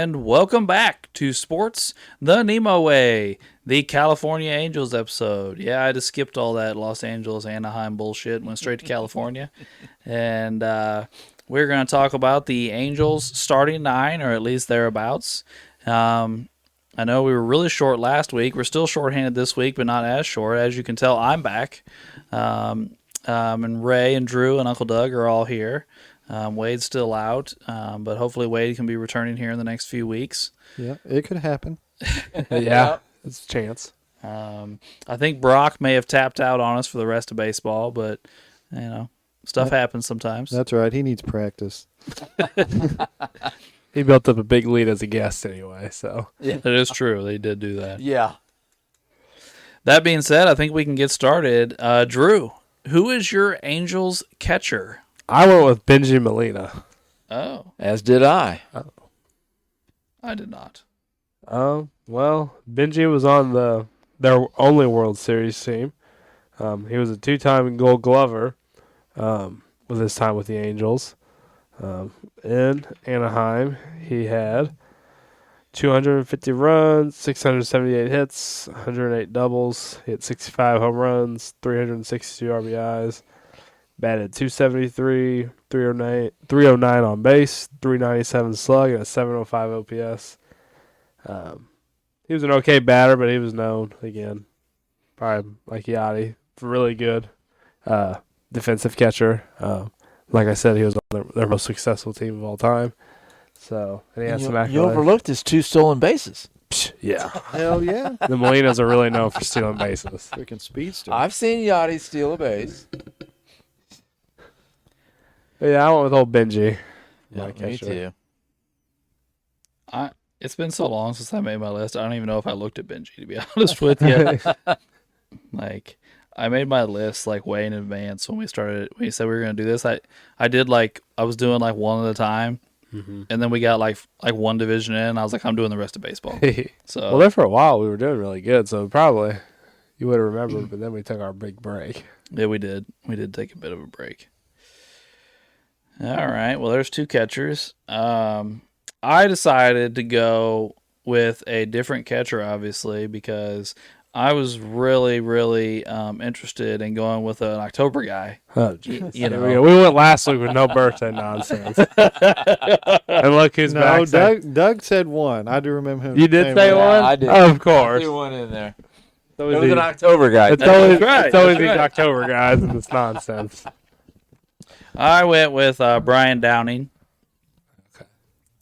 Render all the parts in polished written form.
And welcome back to Sports the NEMO Way, the California Angels episode. Yeah, I just skipped all that Los Angeles, Anaheim bullshit and went straight to California. And we're going to talk about the Angels starting nine, or at least thereabouts. I know we were really short last week. We're still shorthanded this week, but not as short. As you can tell, I'm back. And Ray and Drew and Uncle Doug are all here. Wade's still out, but hopefully Wade can be returning here in the next few weeks. Yeah, it could happen. Yeah, it's a chance. I think Brock may have tapped out on us for the rest of baseball, but, you know, stuff happens sometimes. That's right. He needs practice. He built up a big lead as a guest anyway, so. Yeah. That is true. They did do that. Yeah. That being said, I think we can get started. Drew, who is your Angels catcher? I went with Benji Molina. Oh. As did I. I did not. Well, Benji was on their only World Series team. He was a two-time Gold Glover with his time with the Angels. In Anaheim, he had 250 runs, 678 hits, 108 doubles. He had 65 home runs, 362 RBIs. Batted .273, 309 on base, 397 slug, and a 705 OPS. He was an okay batter, but he was known, again, probably like Yachty, for really good defensive catcher. Like I said, he was on their most successful team of all time. So, and he had some accolades. You overlooked his 2 stolen bases. Yeah. Hell yeah. The Molinas are really known for stealing bases. Freaking speedster. I've seen Yachty steal a base. But yeah, I went with old Benji. Yeah, me too. It's been so long since I made my list. I don't even know if I looked at Benji, to be honest with you. Like, I made my list like way in advance when we started. When you said we were going to do this, I did like I was doing like one at a time, and then we got like one division in. And I was like, I'm doing the rest of baseball. So well, there for a while we were doing really good, so probably you would have remembered. But then we took our big break. Yeah, we did. We did take a bit of a break. All right. Well, there's 2 catchers. I decided to go with a different catcher, obviously, because I was really, really interested in going with an October guy. Oh, geez. You know, we went last week with no birthday nonsense. And look who's back. Doug said one. I do remember him. You did say one? Yeah, I did. Of course. I threw one in there. It It was an October guy. It's always, right. it's always That's these right. October guys and this nonsense. I went with Brian Downing.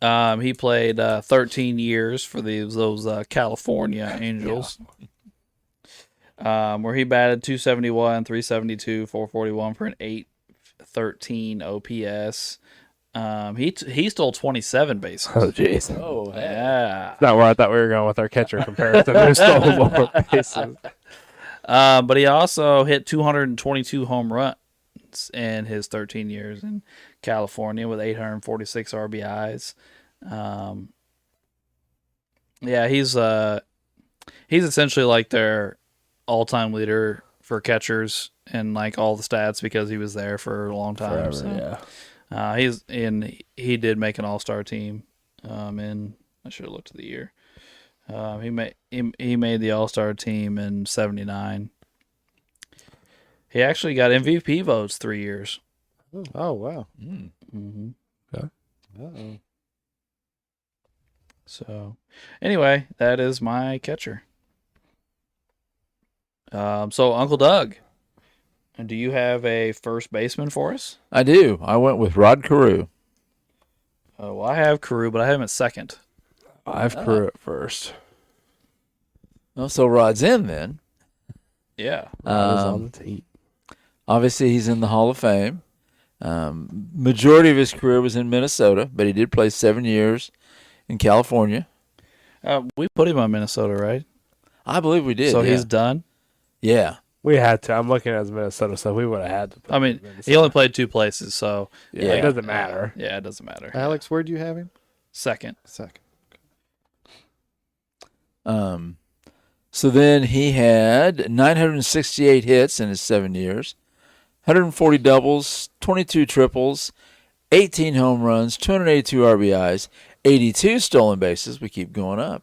He played 13 years for those California Angels, where he batted .271, .372, .441 for an .813 OPS. He stole 27 bases. Oh, jeez. Oh, hey. Yeah. That's not where I thought we were going with our catcher comparison. Who stole more bases? But he also hit 222 home runs in his 13 years in California with 846 RBIs. Yeah, he's essentially like their all-time leader for catchers and like all the stats because he was there for a long time. Forever, yeah. He did make an all-star team. I should have looked at the year. He made the all-star team in '79. He actually got MVP votes 3 years. Oh, wow. Mm-hmm. Okay. Uh-oh. So, anyway, that is my catcher. So Uncle Doug, do you have a first baseman for us? I do. I went with Rod Carew. Oh, well, I have Carew, but I have him at second. I have Carew at first. Oh, so Rod's in then. Yeah. I was on the team. Obviously, he's in the Hall of Fame. Majority of his career was in Minnesota, but he did play 7 years in California. We put him on Minnesota, right? I believe we did. So yeah. he's done? Yeah. We had to. I'm looking at his Minnesota, so we would have had to. Put I mean, him in he only played 2 places, so Yeah, it doesn't matter. yeah, it doesn't matter. Alex, where'd you have him? Second. Second. So then he had 968 hits in his 7 years, 140 doubles, 22 triples, 18 home runs, 282 RBIs, 82 stolen bases. We keep going up.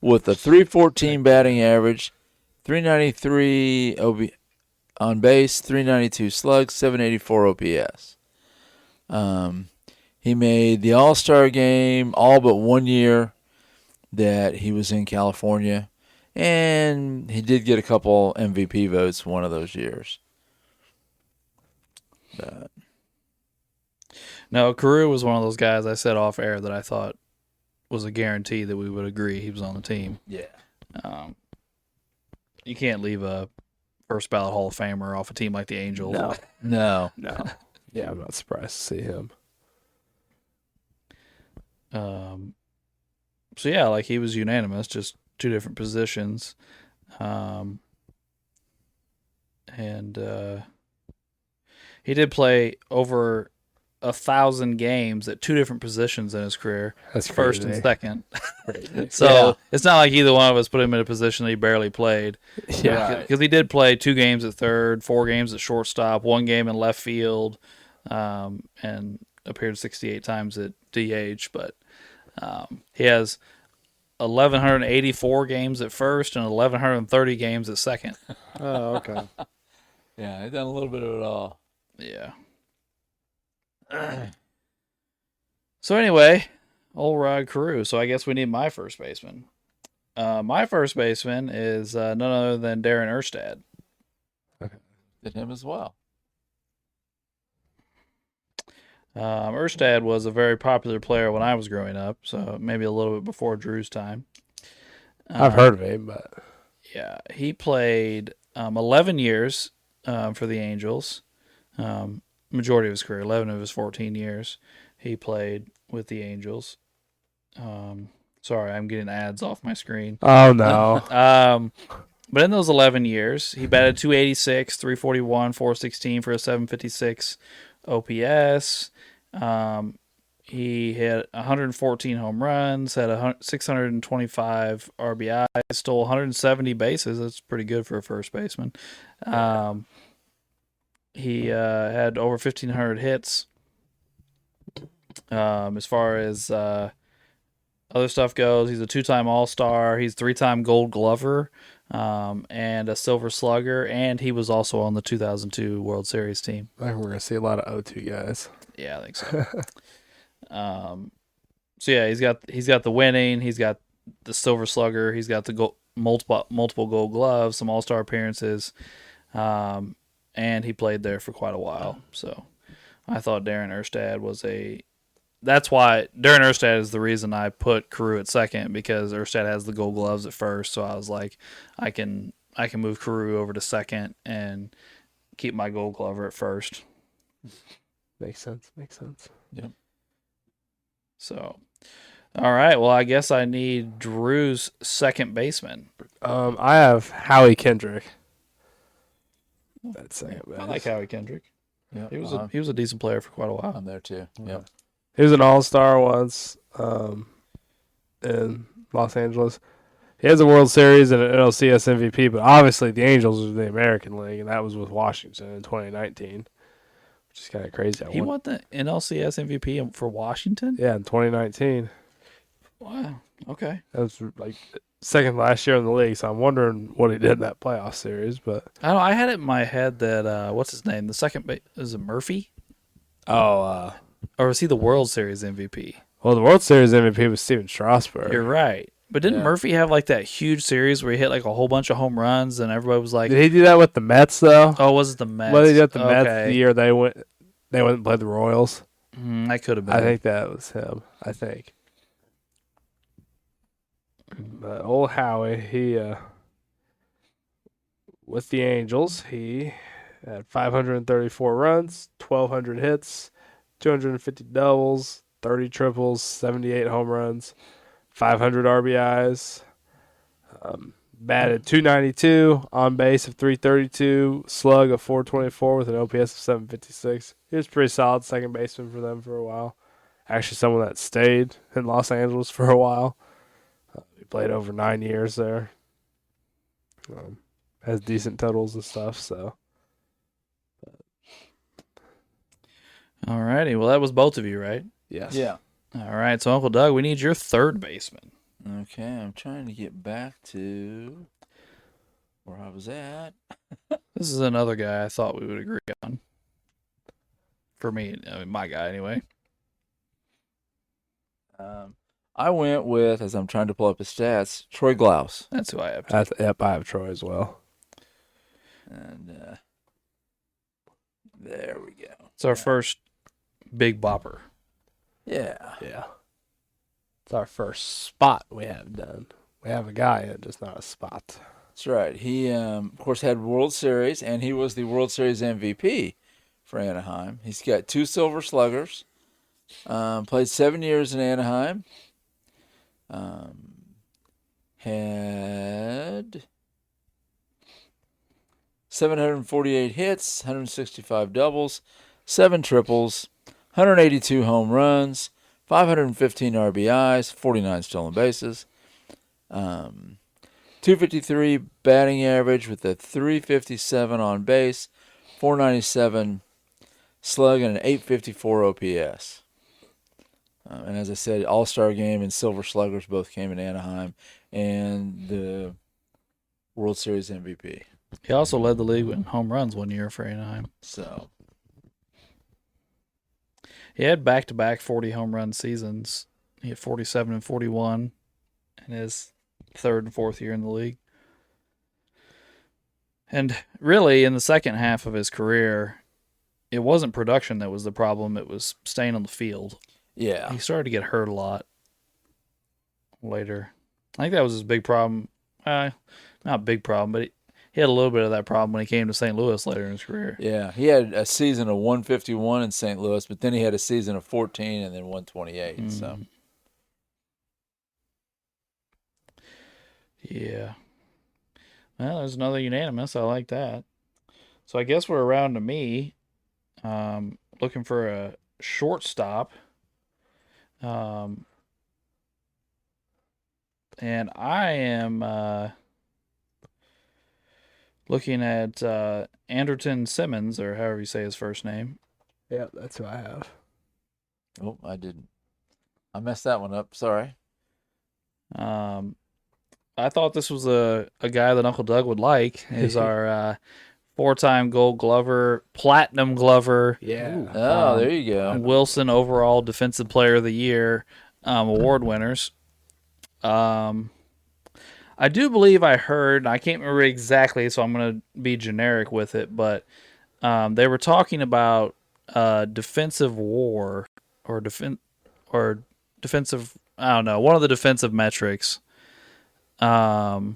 With a 314 batting average, 393 on base, 392 slugs, 784 OPS. He made the All-Star game all but 1 year that he was in California, and he did get a couple MVP votes one of those years. No, Carew was one of those guys I said off air that I thought was a guarantee that we would agree he was on the team. Yeah. You can't leave a first ballot Hall of Famer off a team like the Angels. No. Yeah, I'm not surprised to see him. So yeah, like he was unanimous, just two different positions. And he did play over 1,000 games at two different positions in his career. That's first crazy. and second. Crazy. So it's not like either one of us put him in a position that he barely played. Yeah. Because he did play 2 games at third, 4 games at shortstop, 1 game in left field, and appeared 68 times at DH. But he has 1,184 games at first and 1,130 games at second. Oh, okay. Yeah, he's done a little bit of it all. Yeah. So anyway, old Rod Carew. So I guess we need my first baseman. My first baseman is none other than Darren Erstad. Did him as well. Erstad was a very popular player when I was growing up, so maybe a little bit before Drew's time. I've heard of him, but Yeah, he played 11 years for the Angels. Majority of his career, 11 of his 14 years, he played with the Angels. Sorry, I'm getting ads off my screen. oh no. But in those 11 years, he batted 286, 341, 416 for a 756 OPS. He had 114 home runs, had 625 RBIs, stole 170 bases. That's pretty good for a first baseman. He had over 1,500 hits. As far as other stuff goes, he's a 2-time All-Star. He's 3-time Gold Glover and a Silver Slugger, and he was also on the 2002 World Series team. I think we're gonna see a lot of O2 guys. Yeah, I think so. So yeah, he's got the winning. He's got the Silver Slugger. He's got the multiple Gold Gloves, some All-Star appearances, and he played there for quite a while. So I thought Darren Erstad was that's why Darren Erstad is the reason I put Carew at second, because Erstad has the Gold Gloves at first. So I was like, I can move Carew over to second and keep my Gold Glover at first. Makes sense. Yep. So, all right. Well, I guess I need Drew's second baseman. I have Howie Kendrick. That's second base. I like Howie Kendrick. Yeah, He was a decent player for quite a while. I'm there too. Yep. He was an All-Star once in Los Angeles. He has a World Series and an NLCS MVP, but obviously the Angels are the American League, and that was with Washington in 2019, which is kind of crazy. He won the NLCS MVP for Washington? Yeah, in 2019. Wow. Okay. That was like second last year in the league, so I'm wondering what he did in that playoff series. But I don't know. I had it in my head that, what's his name? The second base, is it Murphy? Or was he the World Series MVP? Well, the World Series MVP was Steven Strasburg. You're right. But didn't Murphy have like that huge series where he hit like a whole bunch of home runs and everybody was like, Did he do that with the Mets though? oh, was it the Mets? What did he do with the Mets Okay. the year they went and played the Royals? That could have been. I think that was him. I think. But old Howie, he with the Angels, he had 534 runs, 1,200 hits, 250 doubles, 30 triples, 78 home runs, 500 RBIs, batted 292, on base of 332, slug of 424 with an OPS of 756. He was pretty solid second baseman for them for a while. Actually, someone that stayed in Los Angeles for a while. He played over 9 years there. Has decent totals and stuff, so. All righty. Well, that was both of you, right? Yes. Yeah. All right. So, Uncle Doug, we need your third baseman. Okay, I'm trying to get back to where I was at. This is another guy I thought we would agree on. For me, I mean, my guy anyway. I went with, as I'm trying to pull up his stats, Troy Glaus. That's who I have. Too. Yep, I have Troy as well. And there we go. It's our first big bopper. Yeah. Yeah. It's our first spot we have done. We have a guy, just not a spot. That's right. He, of course, had World Series, and he was the World Series MVP for Anaheim. He's got 2 Silver Sluggers. Played 7 years in Anaheim. Had 748 hits, 165 doubles, 7 triples, 182 home runs, 515 RBIs, 49 stolen bases. 253 batting average with a 357 on base, 497 slug, and an 854 OPS. And as I said, All-Star Game and Silver Sluggers both came in Anaheim, and the World Series MVP. He also led the league in home runs one year for Anaheim. So, He had back-to-back 40 home run seasons. He had 47 and 41 in his third and fourth year in the league. And really, in the second half of his career, it wasn't production that was the problem. It was staying on the field. yeah. He started to get hurt a lot later. I think that was his big problem. Not a big problem, but he had a little bit of that problem when he came to St. Louis later in his career. Yeah, he had a season of 151 in St. Louis, but then he had a season of 14 and then 128. So, Yeah. Well, there's another unanimous. I like that. So I guess we're around to me, looking for a shortstop. And I am looking at Anderton Simmons, or however you say his first name. Yep, that's who I have. oh, I didn't. I messed that one up. Sorry. I thought this was a guy that Uncle Doug would like. He's our 4-time Gold Glover, Platinum Glover, Yeah. Oh, there you go. Wilson overall Defensive Player of the Year award winners. I do believe I heard, I can't remember exactly, so I'm going to be generic with it, but they were talking about defensive WAR or defensive, I don't know, one of the defensive metrics. And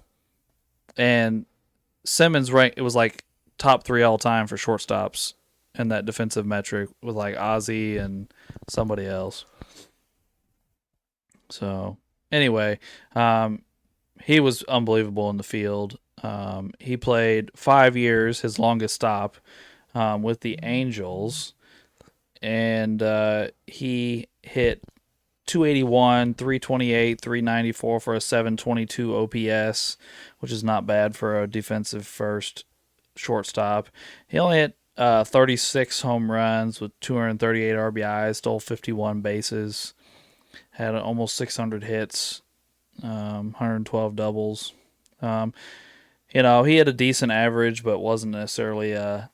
Simmons ranked, it was like top 3 all time for shortstops in that defensive metric with like Ozzie and somebody else. So anyway, he was unbelievable in the field. He played 5 years, his longest stop, with the Angels, and he hit 281, 328, 394 for a 722 OPS, which is not bad for a defensive first shortstop. He only hit 36 home runs with 238 RBIs, stole 51 bases, had almost 600 hits, 112 doubles. He had a decent average, but wasn't necessarily a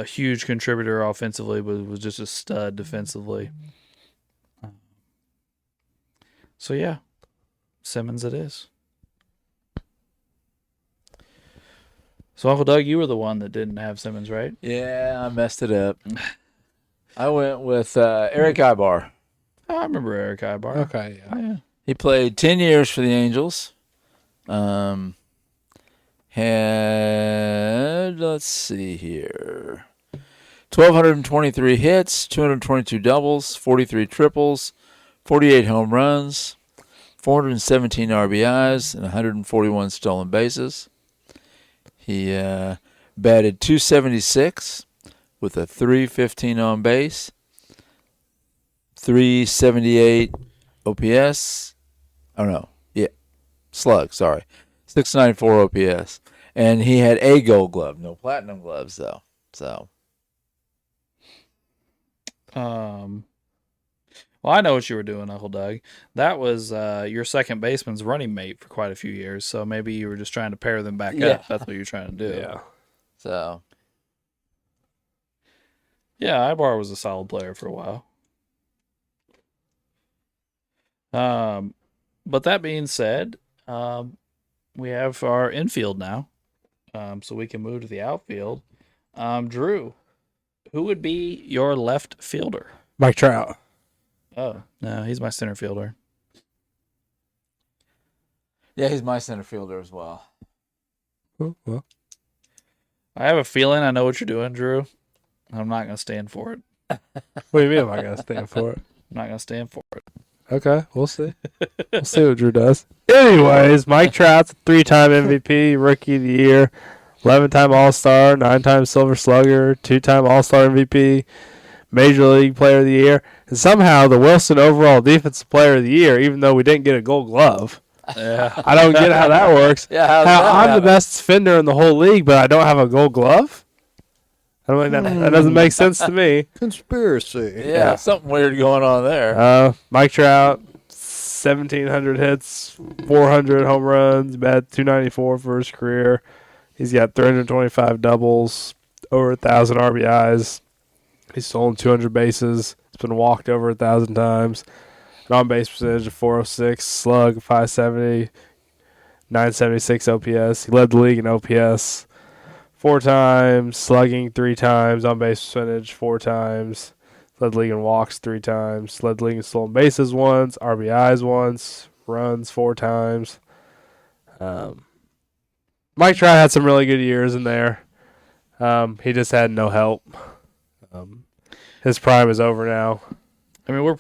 huge contributor offensively, but was just a stud defensively. So yeah, Simmons it is. So Uncle Doug, you were the one that didn't have Simmons, right? Yeah, I messed it up. I went with Eric Ibar. I remember Eric Ibar. Okay, yeah. Yeah. He played 10 years for the Angels. Had, let's see here, 1,223 hits, 222 doubles, 43 triples, 48 home runs, 417 RBIs, and 141 stolen bases. He batted .276 with a 315 on base, 378 OPS. Oh, no. Yeah. Slug, sorry. 694 OPS. And he had a Gold Glove. No Platinum gloves, though. So, Well, I know what you were doing, Uncle Doug. That was your second baseman's running mate for quite a few years. So maybe you were just trying to pair them back Yeah. up. That's what you're trying to do. Yeah. So Yeah, Ibar was a solid player for a while. But that being said, we have our infield now, so we can move to the outfield. Drew, who would be your left fielder? Mike Trout. Oh, no, he's my center fielder. yeah, he's my center fielder as well. Oh, well. I have a feeling I know what you're doing, Drew. I'm not going to stand for it. What do you mean am I going to stand for it? I'm not going to stand for it. Okay, we'll see. We'll see what Drew does. Anyways, Mike Trout's a 3-time MVP, Rookie of the Year, 11-time All-Star, 9-time Silver Slugger, 2-time All-Star MVP, Major League Player of the Year, and somehow the Wilson overall Defensive Player of the Year, even though we didn't get a Gold Glove. Yeah. I don't get how that works. Yeah, how's How that I'm the happen? best defender in the whole league, but I don't have a Gold Glove? I don't think that doesn't make sense to me. Conspiracy. Yeah, something weird going on there. Mike Trout, 1,700 hits, 400 home runs, batted .294 for his career. He's got 325 doubles, over 1,000 RBIs. He's stolen 200 bases. He's been walked over 1,000 times. An on-base percentage of 406, slug 570, 976 OPS. He led the league in OPS 4 times, slugging 3 times, on-base percentage 4 times. Led the league in walks 3 times. Led the league in stolen bases once, RBIs once, runs 4 times. Mike Trout had some really good years in there. He just had no help. His prime is over now. I mean, we're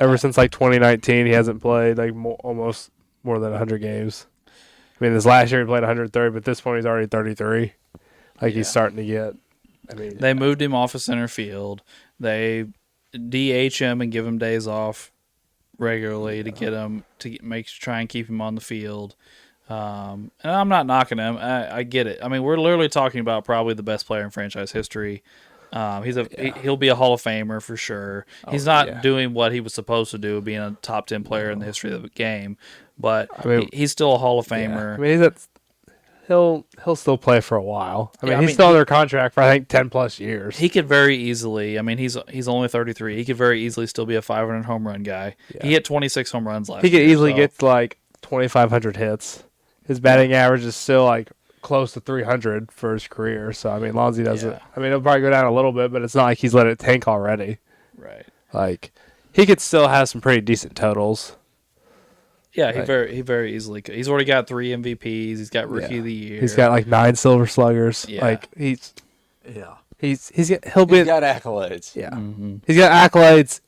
Ever since like 2019, he hasn't played like almost more than 100 games. I mean, this last year he played 130, but this point he's already 33. Like he's starting to get. I mean, they moved him off of center field. They DH him and give him days off regularly to get him try and keep him on the field. And I'm not knocking him. I get it. I mean, we're literally talking about probably the best player in franchise history. He'll be a Hall of Famer for sure. He's not doing what he was supposed to do, being a top 10 player in the history of the game, but I mean, he's still a Hall of Famer. I mean, he'll still play for a while. I mean, he's mean, still under contract for I think 10 plus years. He could very easily. I mean, he's only 33. He could very easily still be a 500 home run guy. Yeah. He hit 26 home runs last year. He could easily get to like 2,500 hits. His batting average is still like close to 300 for his career. So, I mean, Lonzy doesn't. Yeah. I mean, it'll probably go down a little bit, but it's not like he's let it tank already. Right. Like, he could still have some pretty decent totals. Yeah, he very easily could. He's already got 3 MVPs. He's got Rookie of the Year. He's got like 9 Silver Sluggers. Yeah. Like, he'll be He's got accolades. Yeah. Mm-hmm. He's got accolades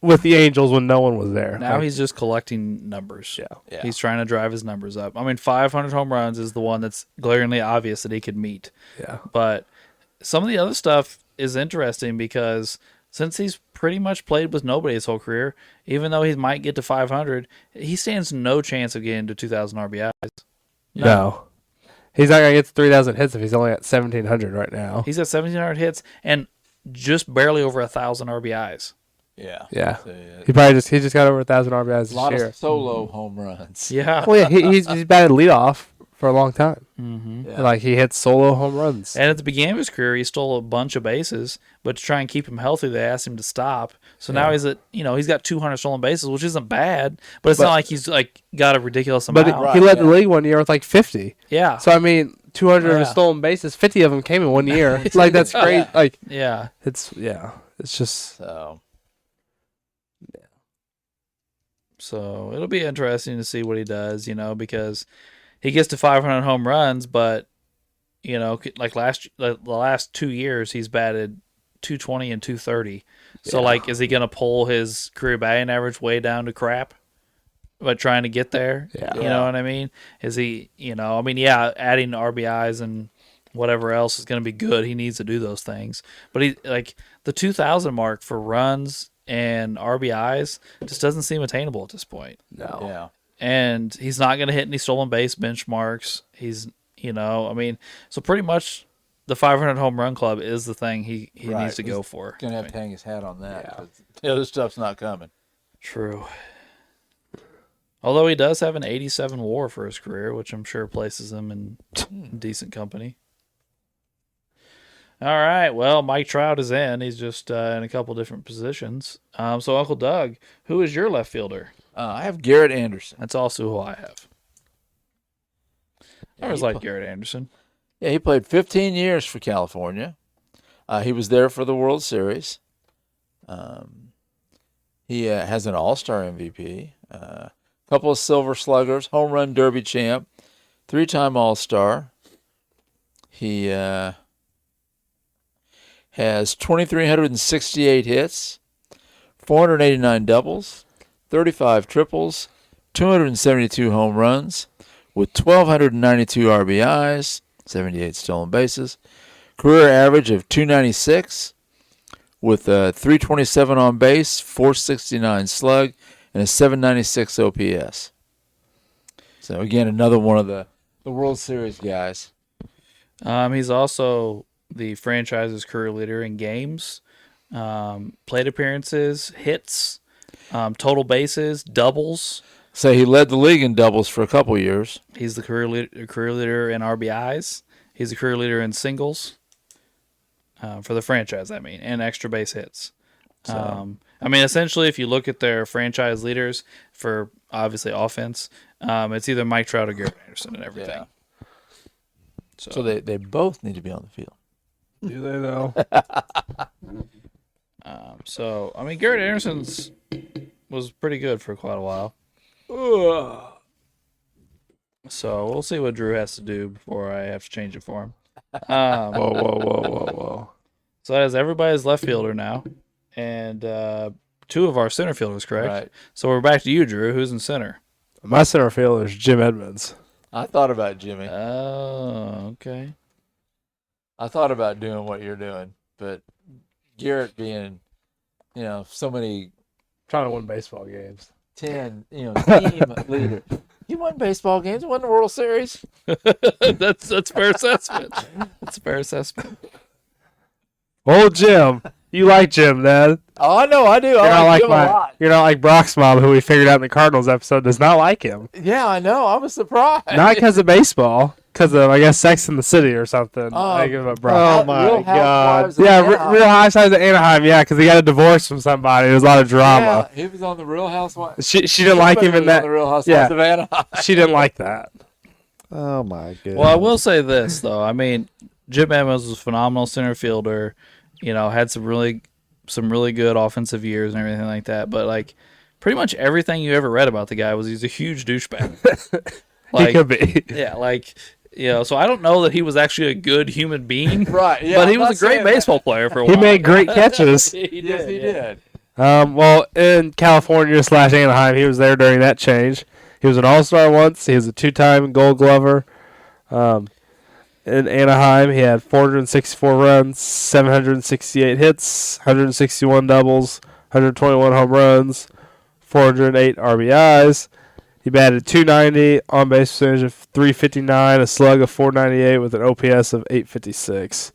with the Angels when no one was there. Now he's just collecting numbers. Yeah. He's trying to drive his numbers up. I mean, 500 home runs is the one that's glaringly obvious that he could meet. Yeah. But some of the other stuff is interesting because since he's pretty much played with nobody his whole career, even though he might get to 500, he stands no chance of getting to 2,000 RBIs. No. He's not going to get to 3,000 hits if he's only at 1,700 right now. He's at 1,700 hits and just barely over 1,000 RBIs. Yeah. Yeah. So, He just got over 1,000 RBIs a this lot year. of solo home runs. Yeah. Well, yeah, he's batted leadoff for a long time. Mm-hmm. Yeah. Like, he hits solo home runs. And at the beginning of his career, he stole a bunch of bases, but to try and keep him healthy, they asked him to stop. So now he's he's got 200 stolen bases, which isn't bad, but it's not like he's like got a ridiculous amount. But he led the league one year with like 50. Yeah. So, I mean, 200 of his stolen bases, 50 of them came in 1 year. It's like, that's great. Like, Yeah. it's just. So it'll be interesting to see what he does, because he gets to 500 home runs, but like the last 2 years he's batted 220 and 230. So like, is he gonna pull his career batting average way down to crap by trying to get there? Yeah. You know what I mean? Is he? Adding RBIs and whatever else is gonna be good. He needs to do those things, but he like the 2,000 mark for runs and RBIs just doesn't seem attainable at this point. No. Yeah. And he's not going to hit any stolen base benchmarks. He's, so pretty much the 500 home run club is the thing he Right. needs to go for. Gonna have to hang his hat on that. 'Cause the other stuff's not coming. True. Although he does have an 87 WAR for his career, which I'm sure places him in decent company. All right. Well, Mike Trout is in. He's just in a couple different positions. So, Uncle Doug, who is your left fielder? I have Garrett Anderson. That's also who I have. I always liked Garrett Anderson. Yeah, he played 15 years for California. He was there for the World Series. He has an All-Star MVP, a couple of Silver Sluggers, home run derby champ, 3-time All-Star. He has 2,368 hits, 489 doubles, 35 triples, 272 home runs, with 1,292 RBIs, 78 stolen bases, career average of 296, with 327 on base, 469 slug, and a 796 OPS. So again, another one of the World Series guys. He's also the franchise's career leader in games, plate appearances, hits, total bases, doubles. So he led the league in doubles for a couple years. He's the career leader in RBIs. He's the career leader in singles for the franchise, and extra base hits. Essentially, if you look at their franchise leaders for obviously offense, it's either Mike Trout or Garrett Anderson and everything. Yeah. So they both need to be on the field. Do they though? Garrett Anderson's was pretty good for quite a while. So we'll see what Drew has to do before I have to change it for him. Whoa. So that is everybody's left fielder now, and 2 of our center fielders, correct? Right. So we're back to you, Drew. Who's in center? My center fielder is Jim Edmonds. I thought about Jimmy. Oh, okay. I thought about doing what you're doing, but Garrett being, so many Trying to win baseball games. 10, team leader. He won baseball games, won the World Series. That's fair assessment. That's a fair assessment. Old Jim. You like Jim, Dad. Oh, I know, I do. I like Jim a lot. You're not like Brock's mom, who we figured out in the Cardinals episode does not like him. Yeah, I know. I was surprised. Not because of baseball, because of, I guess, Sex in the City or something. I give up Brock. Oh, my Real God. Housewives of Yeah, Anaheim. Real Housewives of Anaheim, yeah, because he got a divorce from somebody. There was a lot of drama. Yeah, he was on the Real Housewives. She didn't like him in On that. the Real Housewives Yeah. of Anaheim. She didn't like that. Oh my goodness. Well, I will say this though. Jim Edmonds was a phenomenal center fielder. Had some really good offensive years and everything like that. But pretty much everything you ever read about the guy was he's a huge douchebag. He could be. Yeah, so I don't know that he was actually a good human being. Right, yeah. But he I'm was not a great saying that. baseball player for a He while. made great catches. Yes, he did. Well, in California / Anaheim, he was there during that change. He was an All-Star once. He was a 2-time Gold Glover. In Anaheim, he had 464 runs, 768 hits, 161 doubles, 121 home runs, 408 RBIs. He batted .290, on-base percentage of .359, a slug of .498 with an OPS of .856.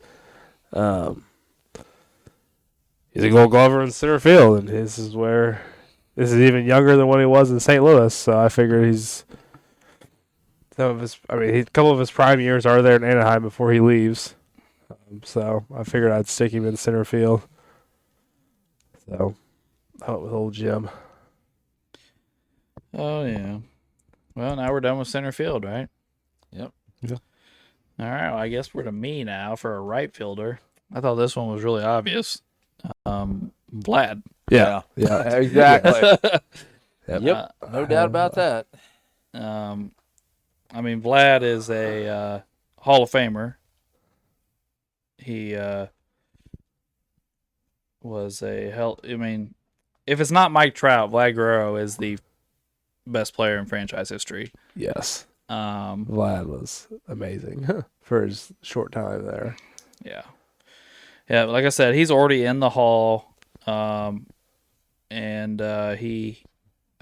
He's a Gold Glover in center field, and this is even younger than when he was in St. Louis. So I figured he's a couple of his prime years are there in Anaheim before he leaves. So I figured I'd stick him in center field. So I went with old Jim. Oh yeah. Well, now we're done with center field, right? Yep. Yeah. All right. Well, I guess we're to me now for a right fielder. I thought this one was really obvious. Vlad. Yeah. Exactly. Yep. No doubt about that. Vlad is a Hall of Famer. He was if it's not Mike Trout, Vlad Guerrero is the best player in franchise history. Yes. Vlad was amazing for his short time there. Yeah. Yeah, like I said, he's already in the Hall. I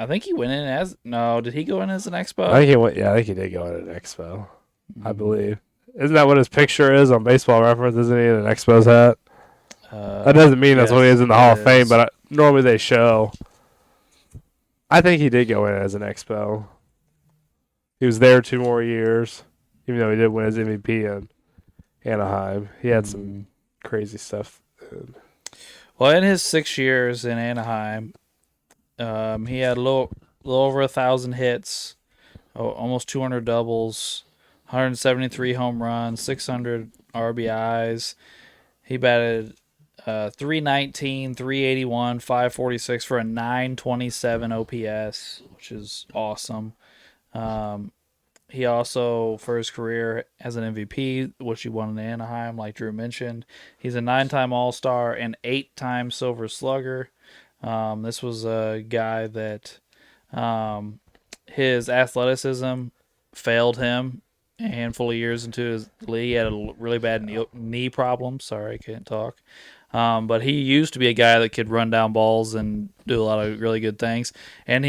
think he went in as did he go in as an Expo? I think he did go in an Expo. I believe. Isn't that what his picture is on Baseball Reference? Isn't he in an Expos hat? That doesn't mean that's what he is in the Hall of Fame, but normally they show. I think he did go in as an Expo. He was there 2 more years, even though he did win his MVP in Anaheim. He had some crazy stuff. Well, in his 6 years in Anaheim, he had a little over 1,000 hits, almost 200 doubles, 173 home runs, 600 RBIs. He batted 319, 381, 546 for a 927 OPS, which is awesome. He also, for his career, has an MVP, which he won in Anaheim, like Drew mentioned. He's a 9-time All-Star and 8-time Silver Slugger. This was a guy that his athleticism failed him a handful of years into his league. He had a really bad knee problem. Sorry, I can't talk. But he used to be a guy that could run down balls and do a lot of really good things. And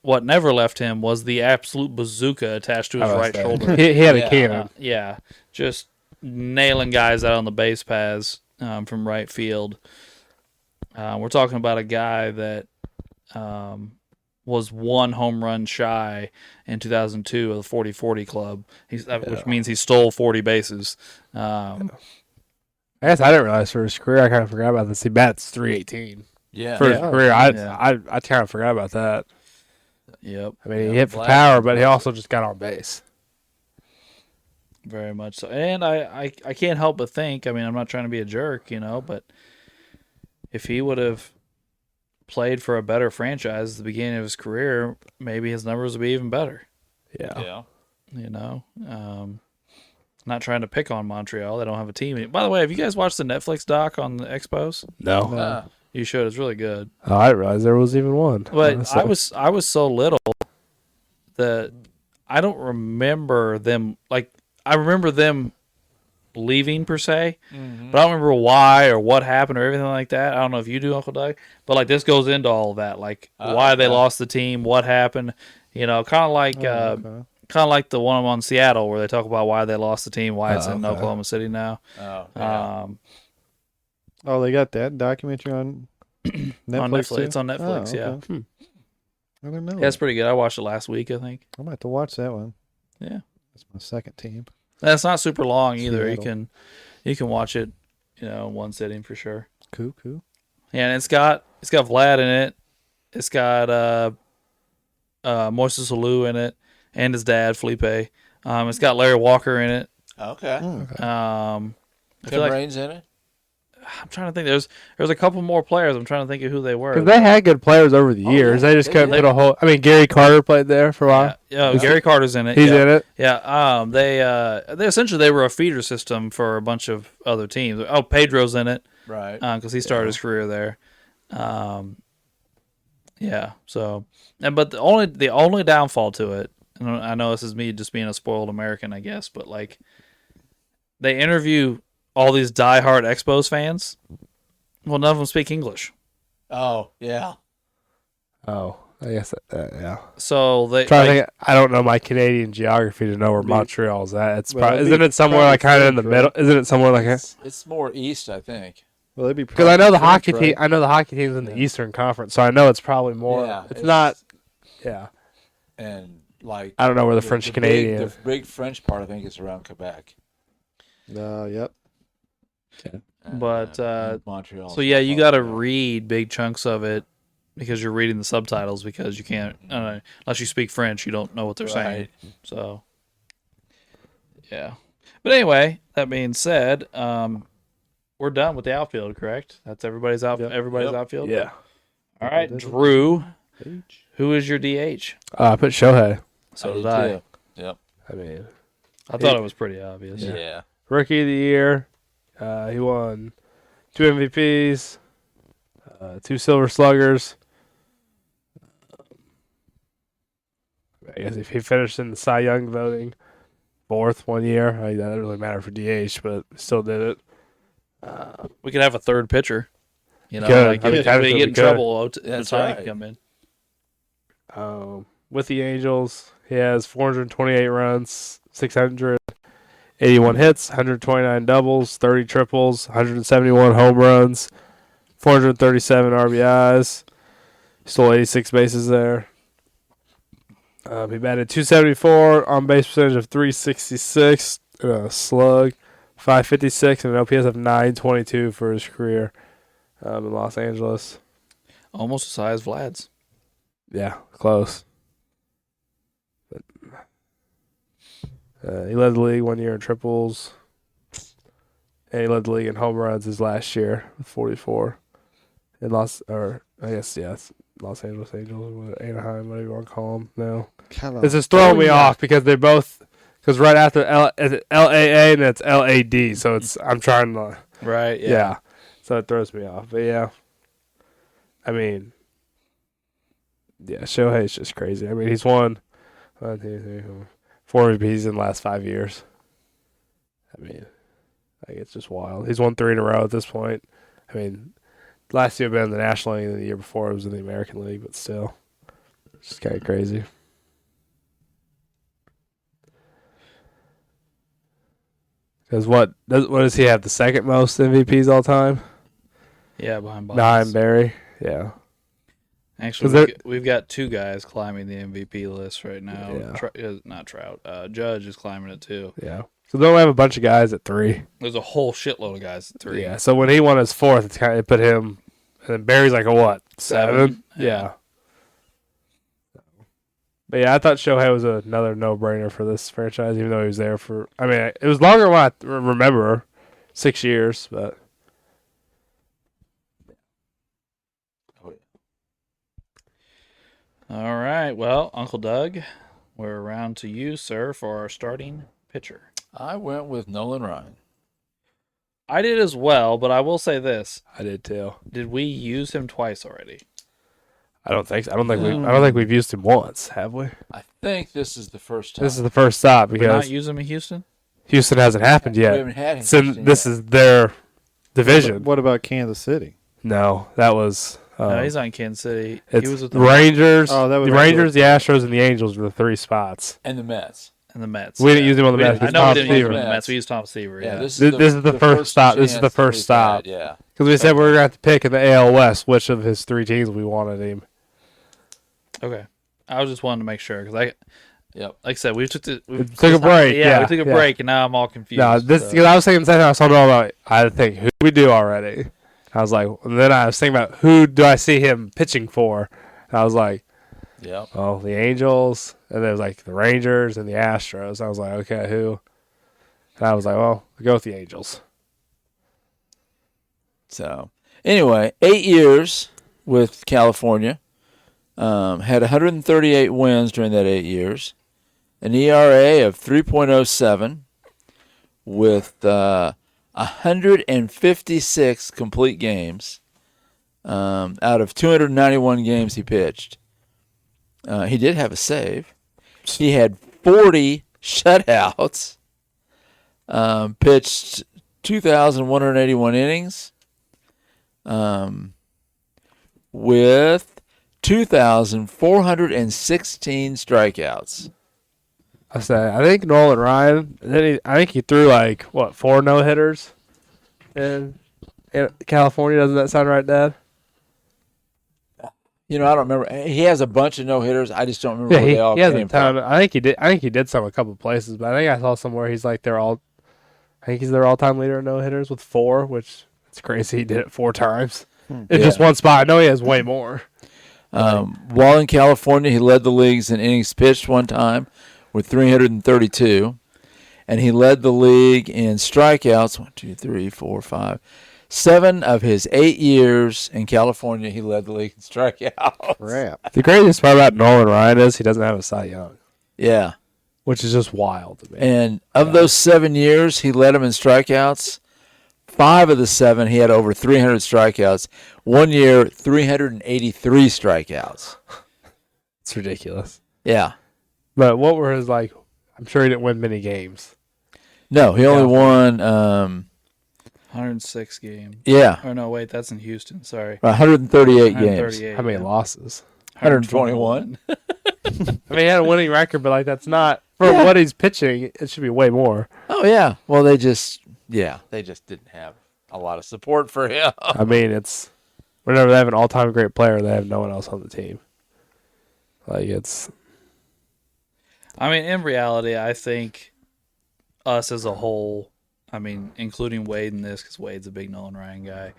what never left him was the absolute bazooka attached to his right shoulder. He had a cannon. Just nailing guys out on the base paths from right field. We're talking about a guy that was 1 home run shy in 2002 of the 40-40 club, which means he stole 40 bases. I guess I didn't realize for his career. I kind of forgot about this. He bats 318. Yeah. For his career, I kind of forgot about that. Yep. I mean, he hit for power, but he also just got on base. Very much so. And I can't help but think, I mean, I'm not trying to be a jerk, but if he would have played for a better franchise at the beginning of his career, maybe his numbers would be even better. Yeah. Not trying to pick on Montreal. They don't have a team. By the way, have you guys watched the Netflix doc on the Expos? No. You should. It's really good. Oh, I didn't realize there was even one. But I was so little that I don't remember them. Like, I remember them leaving per se, but I don't remember why or what happened or everything like that. I don't know if you do, Uncle Doug, but like this goes into all of that, like why they lost the team, what happened, kind of like the one on Seattle where they talk about why they lost the team, why it's in Oklahoma City now. They got that documentary on Netflix. On Netflix. It's on Netflix. Okay. I don't know. Yeah, it's pretty good. I watched it last week, I think. I might have to watch that one. Yeah, that's my second team. That's not super long either. Seattle. You can watch it, in one sitting for sure. Cool. Yeah, and it's got Vlad in it. It's got Moises Alou in it, and his dad Felipe. It's got Larry Walker in it. Okay. Tim Raines in it. I'm trying to think. There's a couple more players. I'm trying to think of who they were. Because they had good players over the years. Yeah. They just couldn't put a whole. I mean, Gary Carter played there for a while. Yeah, Gary Carter's in it. He's in it. Yeah. They essentially were a feeder system for a bunch of other teams. Oh, Pedro's in it. Right. Because he started his career there. Yeah. So, but the only downfall to it, and I know this is me just being a spoiled American, I guess, but like they interview all these diehard Expos fans. Well, none of them speak English. Oh, yeah. Oh, I guess yeah. So they. I don't know my Canadian geography to know where Montreal's at. It's isn't it somewhere like kind of in the middle? Isn't it somewhere like it's more east, I think. Well, it'd be because I know the French, hockey right? team. I know the hockey team's in the Eastern Conference, so I know it's probably more. Yeah, it's not. Yeah. And like I don't know where the French Canadian. The big French part, I think, is around Quebec. Yep. Okay. But Montreal. So yeah, you got to read big chunks of it because you're reading the subtitles because you can't unless you speak French, you don't know what they're saying. So yeah. But anyway, that being said, we're done with the outfield, correct? That's everybody's outfield. Yeah. All right, Drew. Who is your DH? I put Shohei. So did I. Yep. I mean, I thought it was pretty obvious. Yeah. Rookie of the year. He won 2 MVPs, 2 Silver Sluggers. I guess if he finished in the Cy Young voting, 4th one year. That doesn't really matter for DH, but still did it. We could have a third pitcher. Could. Like I mean, if they get in trouble, That's Otani right. can come in. With the Angels, he has 428 runs, 680 81 hits, 129 doubles, 30 triples, 171 home runs, 437 RBIs. Stole 86 bases there. He batted 274, on base percentage of 366, slug 556, and an OPS of 922 for his career in Los Angeles. Almost as high as Vlad's. Yeah, close. But, he led the league 1 year in triples, and he led the league in home runs his last year with 44. In Los Angeles Angels, Anaheim, whatever you want to call them now. This is throwing me off because they're both, because right after it's LAA and it's LAD, so I'm trying to. Right, Yeah. So it throws me off. But yeah. I mean, yeah, Shohei's just crazy. I mean, he's won 1, 2, 3, 4 MVPs in the last 5 years. I mean, it's just wild. He's won 3 in a row at this point. I mean, last year had been in the National League, and the year before it was in the American League, but still. It's just kind of crazy. Because what does he have? The second most MVPs all time? Yeah, behind Bonds. Behind Barry. Yeah. Actually, we've got 2 guys climbing the MVP list right now. Yeah. Not Trout. Judge is climbing it too. Yeah. So they only have a bunch of guys at 3. There's a whole shitload of guys at 3. Yeah. So when he won his 4th, it put him, and then Barry's like a what? 7? Yeah. But yeah, I thought Shohei was another no-brainer for this franchise, even though he was there for. I mean, it was longer than what I remember, 6 years, but. All right. Well, Uncle Doug, we're around to you, sir, for our starting pitcher. I went with Nolan Ryan. I did as well, but I will say this: I did too. did we use him twice already? I don't think so. I don't think we've used him once, have we? I think this is the first time. This is the first stop Did we not because use him in Houston? Houston hasn't happened We yet. haven't had him. This is their division. What about Kansas City? No, that was. No, he's not in Kansas City. It's He was with the Rangers. Oh, that was the Rangers, the Astros, and the Angels were the 3 spots. And the Mets. and the Mets. We didn't use him on the Mets. I It's know Tom we didn't use him Seaver. on the Mets. We used Tom Seaver. Yeah. This is the first stop. This is the chance first we've stop. had, yeah. Because we said we were going to have to pick in the AL West which of his 3 teams we wanted him. Okay. I was just wanting to make sure because Yep. like I said, we took a break. Yeah, we Yeah, took a break, and now I'm all confused. No, so. because I was thinking the same time. I saw all about. I had to think who we do already. I was like, and then I was thinking about who do I see him pitching for. And I was like, Yep. oh, the Angels, and then it was like the Rangers and the Astros. I was like, okay, who? And I was like, well, I'll go with the Angels. So, anyway, 8 years with California. Had 138 wins during that 8 years. An ERA of 3.07 with 156 complete games out of 291 games he pitched. He did have a save. He had 40 shutouts. Pitched 2,181 innings. With 2,416 strikeouts. I think Nolan Ryan. I think he threw 4 no-hitters in California. Doesn't that sound right, Dad? I don't remember. He has a bunch of no-hitters. I just don't remember where they all he has came a ton. from. I think he did. I think he did some a couple places, but I think I saw somewhere he's like I think he's their all-time leader in no-hitters with 4, which it's crazy. He did it 4 times in just one spot. I know he has way more. While in California, he led the leagues in innings pitched one time with 332, and he led the league in strikeouts. 1, 2, 3, 4, 5. 7 of his 8 years in California, he led the league in strikeouts. Crap. The greatest part about Nolan Ryan is he doesn't have a Cy Young, Yeah. which is just wild to me. And of those 7 years, he led them in strikeouts. 5 of the 7, he had over 300 strikeouts. 1 year, 383 strikeouts. It's ridiculous. Yeah. But what were his I'm sure he didn't win many games. No, he only won, 106 games. yeah, Oh no, wait, that's in Houston. Sorry, 138 games. 138. How many losses? 121. I mean, he had a winning record, but like that's not for what he's pitching. It should be way more. Oh yeah. Well, they just didn't have a lot of support for him. I mean, it's whenever they have an all-time great player, they have no one else on the team. Like it's. I mean, in reality, I think us as a whole, I mean, including Wade in this, because Wade's a big Nolan Ryan guy,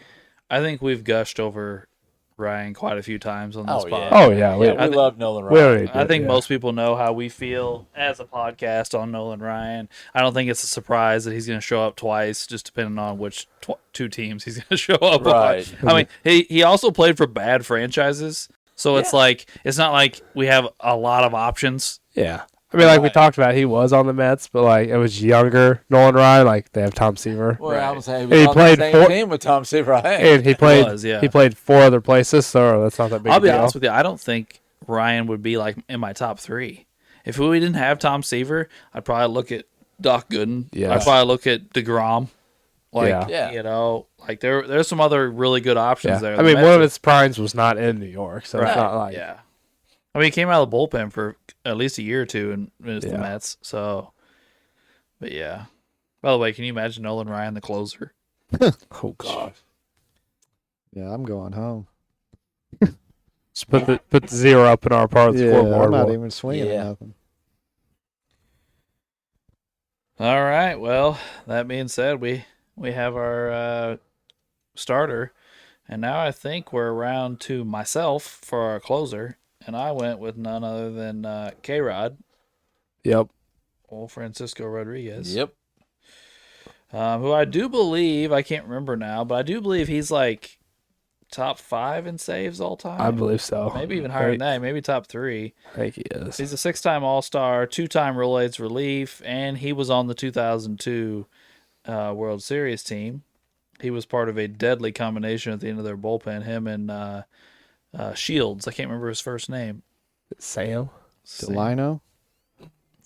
I think we've gushed over Ryan quite a few times on this pod. Oh yeah, We I love Nolan we Ryan. already I did, think yeah. most people know how we feel as a podcast on Nolan Ryan. I don't think it's a surprise that he's going to show up twice, just depending on which two teams he's going to show up Right. on. I mean, he also played for bad franchises, so it's like it's not like we have a lot of options. Yeah. I mean, like we Right. talked about, he was on the Mets, but like it was younger Nolan Ryan. Like they have Tom Seaver, Well, I was saying He he was on played the same four- team with Tom Seaver. and he played. was, yeah. He played 4 other places, so that's not that big. I'll a be deal. honest with you, I don't think Ryan would be like in my top 3. If we didn't have Tom Seaver, I'd probably look at Doc Gooden. Yeah. I'd probably look at DeGrom. Like, Yeah. you know, like there's some other really good options Yeah. there. I The mean, Mets one of are- his primes was not in New York, so Right. it's not like Yeah. I mean, he came out of the bullpen for at least a year or two and it's the Yeah. Mets. So, but yeah. By the way, can you imagine Nolan Ryan, the closer? oh god. Yeah, I'm going home. Just put the 0 up in our part of the Yeah, scoreboard. I'm not We'll- even swinging Yeah. at nothing. All right. Well, that being said, we have our starter, and now I think we're around to myself for our closer, and I went with none other than K-Rod, Yep. old Francisco Rodriguez. Yep. Who I do believe, I can't remember now, but I do believe he's like top 5 in saves all time. I believe so. Maybe even higher than that. Maybe top 3. I think he is. He's a 6-time All-Star, 2-time Relays relief, and he was on the 2002 World Series team. He was part of a deadly combination at the end of their bullpen. Him and Shields. I can't remember his first name. Sam. Delino?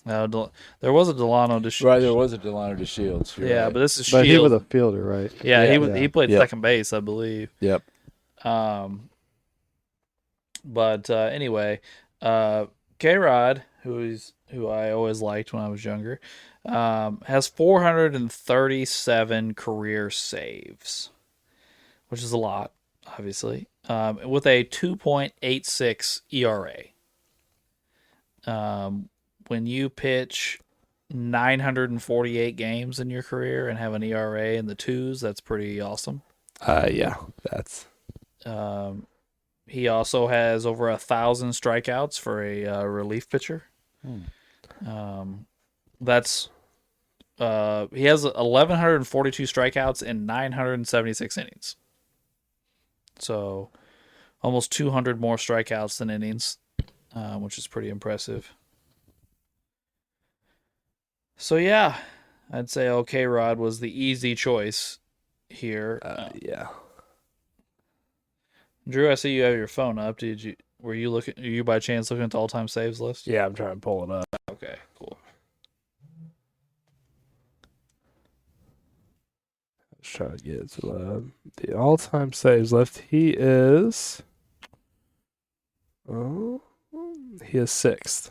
There was a Delano to Right, there was a Delano to Shields. You're Yeah, right. but this is But Shields. he was a fielder, right? yeah, Yeah. he played Yep. second base, I believe. Yep. But anyway, K-Rod, who I always liked when I was younger, has 437 career saves, which is a lot, obviously, with a 2.86 ERA. When you pitch 948 games in your career and have an ERA in the 2s, that's pretty awesome. Yeah. That's He also has over 1,000 strikeouts for a relief pitcher. That's he has 1,142 strikeouts in 976 innings. So almost 200 more strikeouts than innings, which is pretty impressive. So yeah, I'd say OK Rod was the easy choice here. yeah. Drew, I see you have your phone up. Were you by chance looking at the all-time saves list? Yeah, I'm trying to pull it up. Okay, cool. Let's try to get to the all-time saves list. He is 6th.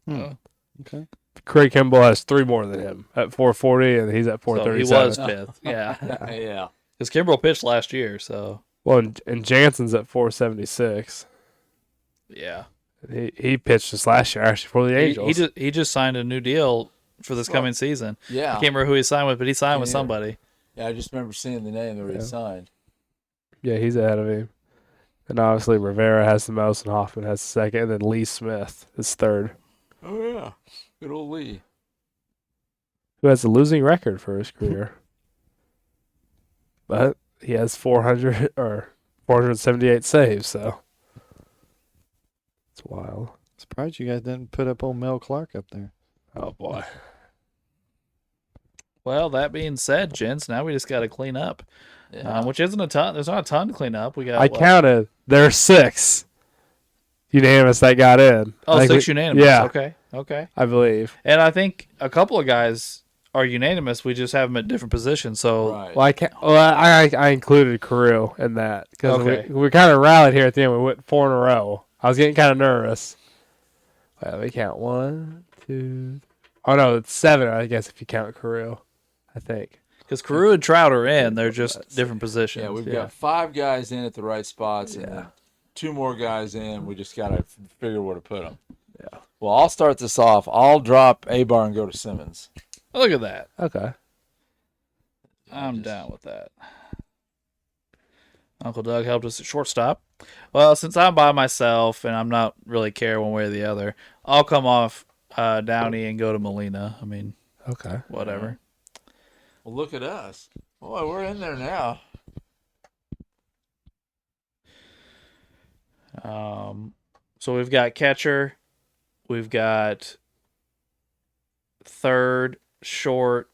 Oh. Okay. Craig Kimball has 3 more than him at 440, and he's at So he 437. was 5th. Yeah. Yeah. Because Kimbrel pitched last year, so Well, and Jansen's at 476. yeah. He pitched this last year actually for the Angels. He just signed a new deal for this coming season. I Yeah. can't remember who he signed with, but he signed with Yeah. somebody. Yeah, I just remember seeing the name that he Yeah. signed. Yeah, he's ahead of him. And obviously Rivera has the most, and Hoffman has the second, and then Lee Smith is third, Oh, yeah. Good old Lee. who has a losing record for his career. But he has 400 or 478 saves, so it's wild. Surprised you guys didn't put up old Mel Clark up there. Oh boy. Well, that being said, gents, now we just got to clean up, Yeah. which isn't a ton. There's not a ton to clean up. We got I counted. There are 6 unanimous that got in. Oh, I think 6 unanimous. Yeah, Okay. I believe. And I think a couple of guys are unanimous. We just have them at different positions. So Right. Well, I included Carew in that because Okay. we kind of rallied here at the end. We went 4 in a row. I was getting kind of nervous, Well, we count 1, 2. Oh no, it's 7. I guess if you count Carew, I think. Because Carew and Trout are in. They're Let's just see. different positions. Yeah, we've got 5 guys in at the right spots, and then 2 more guys in. We just got to figure where to put them. Yeah. Well, I'll start this off. I'll drop A-Bar and go to Simmons. Look at that. Okay. I'm down with that. Uncle Doug helped us at shortstop. Well, since I'm by myself and I'm not really care one way or the other, I'll come off Downey and go to Molina. I mean, Okay. whatever. Well, look at us. Boy, we're in there now. So we've got catcher, we've got third, short,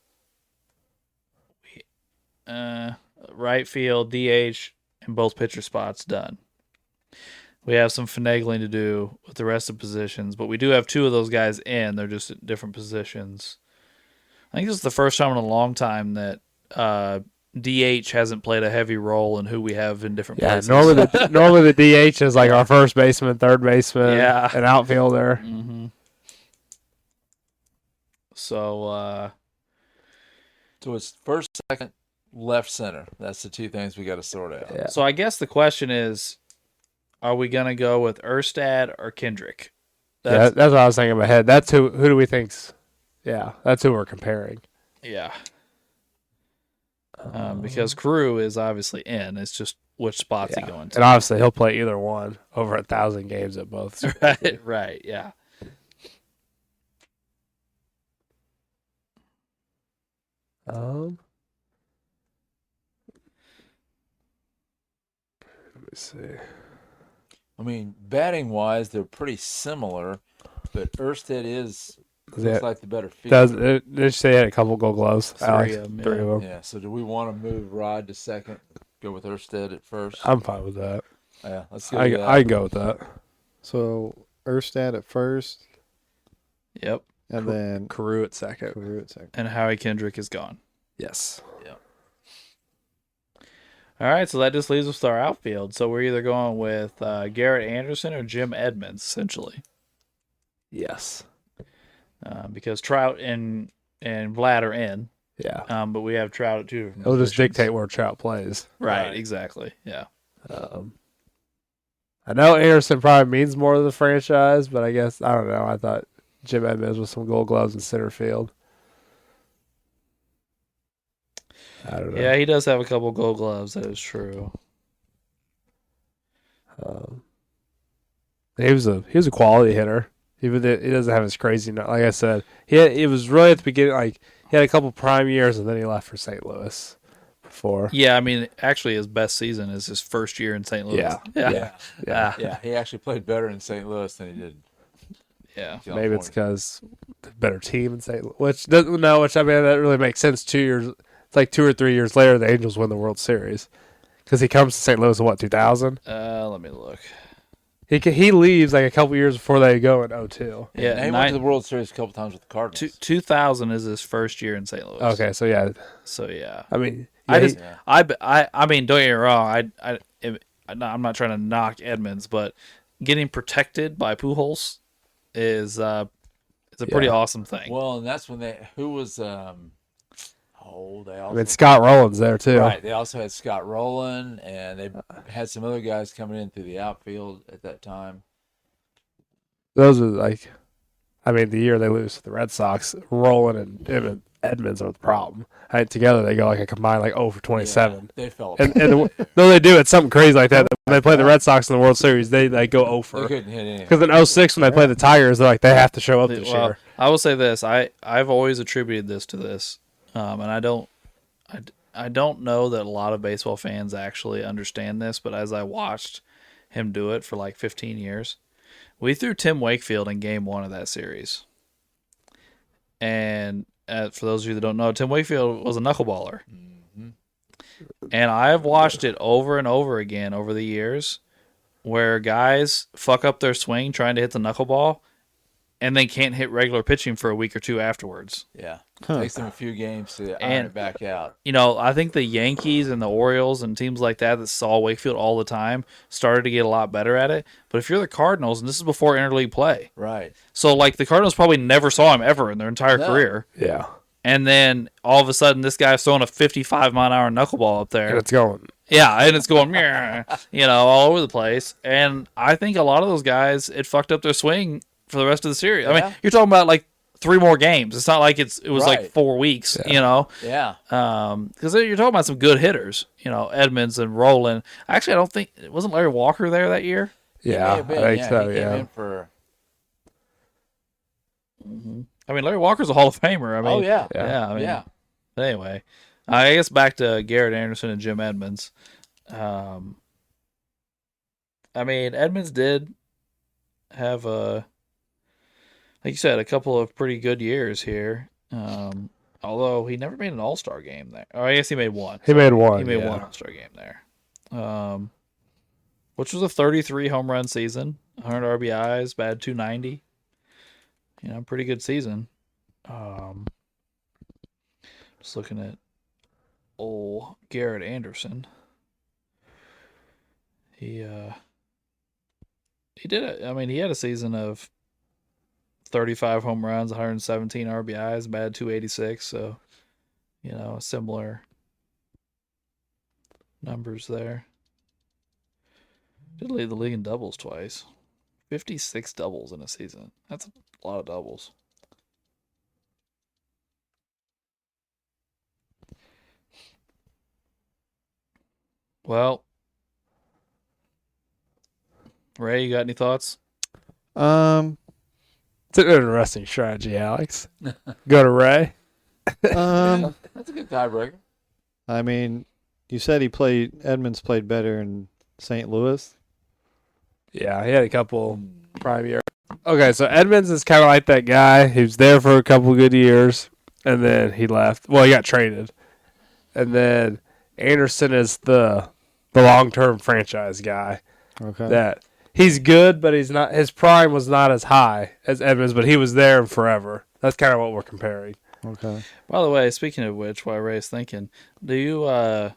right field, DH, and both pitcher spots done. We have some finagling to do with the rest of the positions, but we do have 2 of those guys in. They're just at different positions. I think this is the first time in a long time that DH hasn't played a heavy role in who we have in different places. Normally the DH is like our first baseman, third baseman, an outfielder. Mm-hmm. So it's first, second, left, center. That's the 2 things we got to sort out. Yeah. So I guess the question is, are we going to go with Erstad or Kendrick? That's what I was thinking in my head. That's who do we think's... Yeah, that's who we're comparing. Yeah. Because Carew is obviously in. It's just which spot's he going to. And obviously he'll play either one over 1,000 games at both. Right, yeah. Let me see. I mean, batting wise, they're pretty similar, but Erstad looks like the better fielder. Did you say he had a couple Gold Gloves? 3 of them. Three of them. Yeah, so do we want to move Rod to second, go with Erstad at first? I'm fine with that. Yeah, let's go I with that. can go with that. So Erstad at first, Yep. and then Carew at second. Carew at second. And Howie Kendrick is gone. Yes. All right, so that just leaves us with our outfield. So we're either going with Garrett Anderson or Jim Edmonds, essentially. Yes. Because Trout and Vlad are in. Yeah. But we have Trout at 2 different It'll just positions. dictate where Trout plays. Right, exactly. Yeah. I know Anderson probably means more to the franchise, but I guess, I don't know. I thought Jim Edmonds with some Gold Gloves in center field. I don't know. Yeah, he does have a couple Gold Gloves. That is true. He was a quality hitter. Even though he doesn't have his crazy. Like I said, it was really at the beginning. Like he had a couple prime years, and then he left for St. Louis. Before. Yeah, I mean, actually, his best season is his first year in St. Louis. Yeah. Yeah, he actually played better in St. Louis than he did. Yeah. Maybe it's because better team in St. Louis. Which I mean that really makes sense. 2 years. It's like 2 or 3 years later, the Angels win the World Series because he comes to St. Louis in 2000. Let me look. He leaves like a couple years before they go in 2002. Yeah, and he went to the World Series a couple times with the Cardinals. 2000 is his first year in St. Louis. Okay, so yeah. So yeah. I mean, I mean, don't get me wrong. I'm not trying to knock Edmonds, but getting protected by Pujols is a pretty awesome thing. Well, and that's when who was they also Scott Rowland's there too. Right. They also had Scott Rowland, and they had some other guys coming in through the outfield at that time. Those are the year they lose to the Red Sox, Rowland and Edmonds are the problem. Together they go like a combined 0 for 27. Yeah, they fell. And no, they do. It's something crazy like that. When they play the Red Sox in the World Series, they go 0 for. They couldn't hit anything. Because in 06 when they play the Tigers, they're like they have to show up this year. I will say this: I've always attributed this to this, and I don't know that a lot of baseball fans actually understand this. But as I watched him do it for like 15 years, we threw Tim Wakefield in Game 1 of that series, and for those of you that don't know, Tim Wakefield was a knuckleballer. Mm-hmm. And I've watched it over and over again over the years where guys fuck up their swing trying to hit the knuckleball, and then can't hit regular pitching for a week or two afterwards. Yeah. Huh. Takes them a few games to iron And- it back out. I think the Yankees and the Orioles and teams like that saw Wakefield all the time started to get a lot better at it. But if you're the Cardinals, and this is before interleague play, Right. so like the Cardinals probably never saw him ever in their entire No. career, Yeah. and then all of a sudden this guy's throwing a 55-mile-an-hour knuckleball up there. And it's going. Yeah, and it's going, all over the place. And I think a lot of those guys, it fucked up their swing for the rest of the series. I Yeah. mean, you're talking about like 3 more games. It's not like it was like Right. 4 weeks, Yeah. because you're talking about some good hitters, Edmonds and Rowland. Actually, I don't think, wasn't Larry Walker there that year? Yeah, I think so, He came yeah. in for. I mean, Larry Walker's a Hall of Famer. I mean, Oh yeah. yeah, I mean, Yeah. But anyway, I guess back to Garrett Anderson and Jim Edmonds. I mean, Edmonds did have like you said, a couple of pretty good years here. Although he never made an All-Star game there. Or I guess he made one. He made one. He made yeah. one All-Star game there. Which was a 33 home run season, 100 RBIs, bad 290. Pretty good season. Just looking at old Garrett Anderson. He did it. I mean, he had a season of 35 home runs, 117 RBIs, bad 286. So, similar numbers there. Did lead the league in doubles twice. 56 doubles in a season. That's a lot of doubles. Well, Ray, you got any thoughts? It's an interesting strategy, Alex. Go to Ray. That's a good tiebreaker. I mean, you said Edmonds played better in St. Louis. Yeah, he had a couple prime years. Okay, so Edmonds is kind of like that guy. He was there for a couple good years, and then he left. Well, he got traded. And then Anderson is the long-term franchise guy. Okay. That he's good, but he's not. His prime was not as high as Edmonds, but he was there forever. That's kind of what we're comparing. Okay. By the way, speaking of which, while Ray's thinking, do you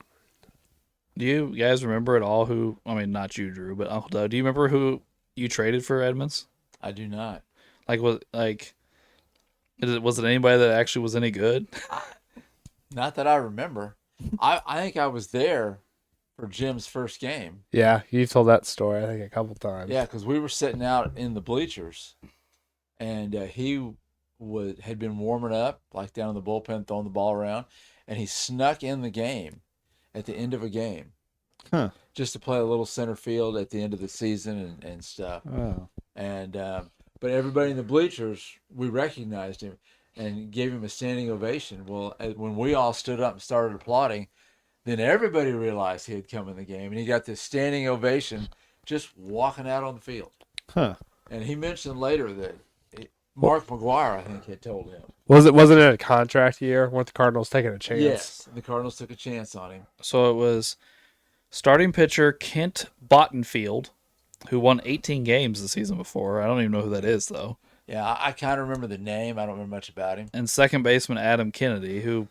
guys remember at all who? I mean, not you, Drew, but Uncle Doug. Do you remember who you traded for Edmonds? I do not. Was it anybody that actually was any good? Not that I remember. I think I was there for Jim's first game. Yeah, you've told that story, I think, a couple times. Yeah, because we were sitting out in the bleachers, and he had been warming up, like down in the bullpen, throwing the ball around, and he snuck in the game at the end of a game. Huh. Just to play a little center field at the end of the season and stuff. Oh. And but everybody in the bleachers, we recognized him and gave him a standing ovation. Well, when we all stood up and started applauding, then everybody realized he had come in the game, and he got this standing ovation just walking out on the field. Huh. And he mentioned later that Mark McGuire, I think, had told him. Wasn't it a contract year? Weren't the Cardinals taking a chance? Yes, the Cardinals took a chance on him. So it was starting pitcher Kent Bottenfield, who won 18 games the season before. I don't even know who that is, though. Yeah, I kind of remember the name. I don't remember much about him. And second baseman Adam Kennedy, who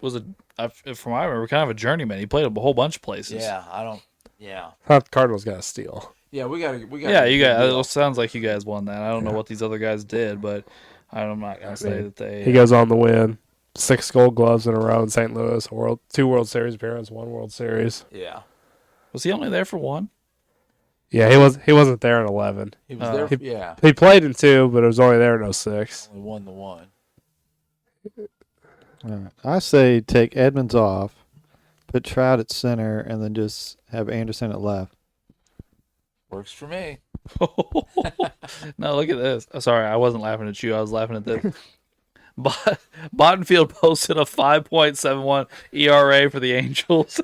was from what I remember, kind of a journeyman. He played a whole bunch of places. Yeah, I don't. Yeah, Thought the Cardinals got a steal. yeah, we got. Yeah, you guys. It sounds like you guys won that. I don't know what these other guys did, but I'm not gonna say that they. He goes on the win. 6 Gold Gloves in a row in St. Louis. 2 World Series appearances, 1 World Series. Yeah, Was he only there for one? Yeah, he wasn't there in 11. he was there. he- Yeah, He played in 2, but it was only there in 06. only won the one. All right. I say take Edmonds off, put Trout at center, and then just have Anderson at left. Works for me. No, look at this. Oh, sorry, I wasn't laughing at you. I was laughing at this. Bottenfield posted a 5.71 ERA for the Angels.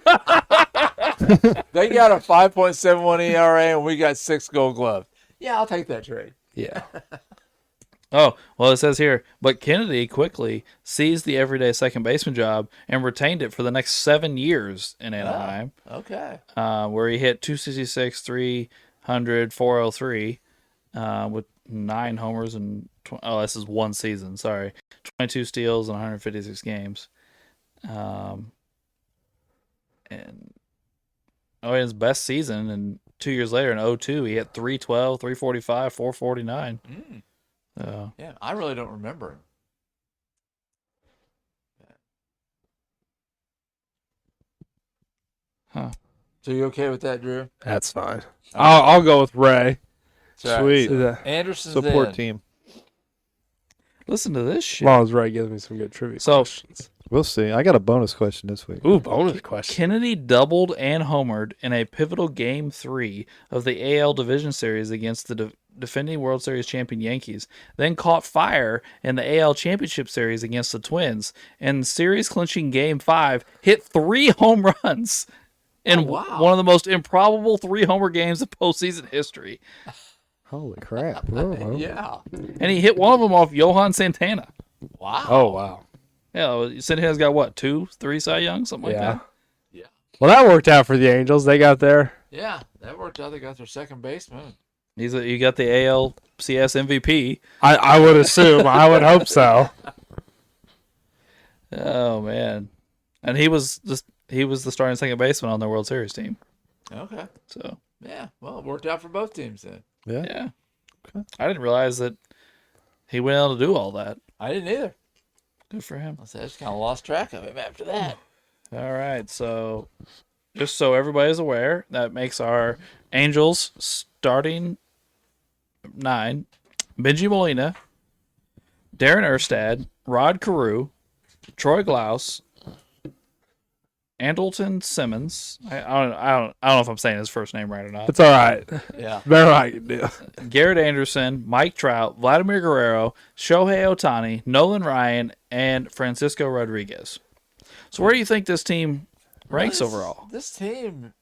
They got a 5.71 ERA, and we got 6 Gold Gloves. Yeah, I'll take that trade. Yeah. Oh, well, it says here, but Kennedy quickly seized the everyday second baseman job and retained it for the next 7 years in Anaheim, Okay. where he hit 266, 300, 403, with 9 homers and this is one season. Sorry, 22 steals in 156 games. And his best season, and 2 years later in 02, he had 312, 345, 449. Yeah, I really don't remember him. Huh. So you okay with that, Drew? That's fine. I'll go with Ray. That's Sweet. Right. So Anderson's Support in. team. Listen to this As shit. long as Ray gives me some good trivia questions. We'll see. I got a bonus question this week. Ooh, bonus question. Kennedy doubled and homered in a pivotal Game 3 of the AL Division Series against the defending World Series champion Yankees, then caught fire in the AL Championship Series against the Twins, and series-clinching Game 5 hit 3 home runs in one of the most improbable 3-homer games of postseason history. Holy crap. Whoa. Yeah. And he hit one of them off Johan Santana. Wow. Oh, wow. Yeah, Santana's got what, 2, 3 Cy Young, something like that. Yeah. Well, that worked out for the Angels. They got there. Yeah, that worked out. They got their second baseman. You got the ALCS MVP. I would assume. I would hope so. Oh man, and he was the starting second baseman on the World Series team. Okay. So Yeah. Well, it worked out for both teams then. Yeah. yeah, Okay. I didn't realize that he went able to do all that. I didn't either. Good for him. I just kind of lost track of him after that. All right, so just so everybody's aware, that makes our Angels starting 9: Benji Molina, Darren Erstad, Rod Carew, Troy Glaus, Andleton Simmons. I don't know if I'm saying his first name right or not. It's all right. Yeah. Better I can do. Garrett Anderson, Mike Trout, Vladimir Guerrero, Shohei Ohtani, Nolan Ryan, and Francisco Rodriguez. So where do you think this team ranks overall? This team.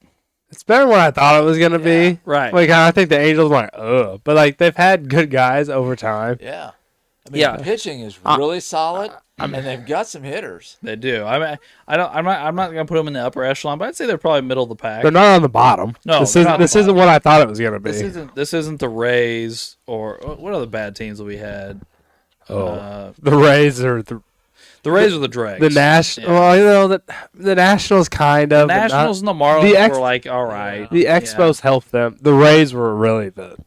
It's better than what I thought it was going to be. Right. Like, I think the Angels were like, ugh. But, like, they've had good guys over time. Yeah. I mean, Yeah. the pitching is really solid, and they've got some hitters. They do. I'm not gonna put them in the upper echelon, but I'd say they're probably middle of the pack. They're not on the bottom. No, this they're not on the isn't what I thought it was going to be. This isn't the Rays or what other bad teams that we had. The Rays are the Rays are the dregs. The National. Yeah. Well, you know, the Nationals kind of. The Nationals and the Marlins were like all right. The Expos helped them. The Rays were really the.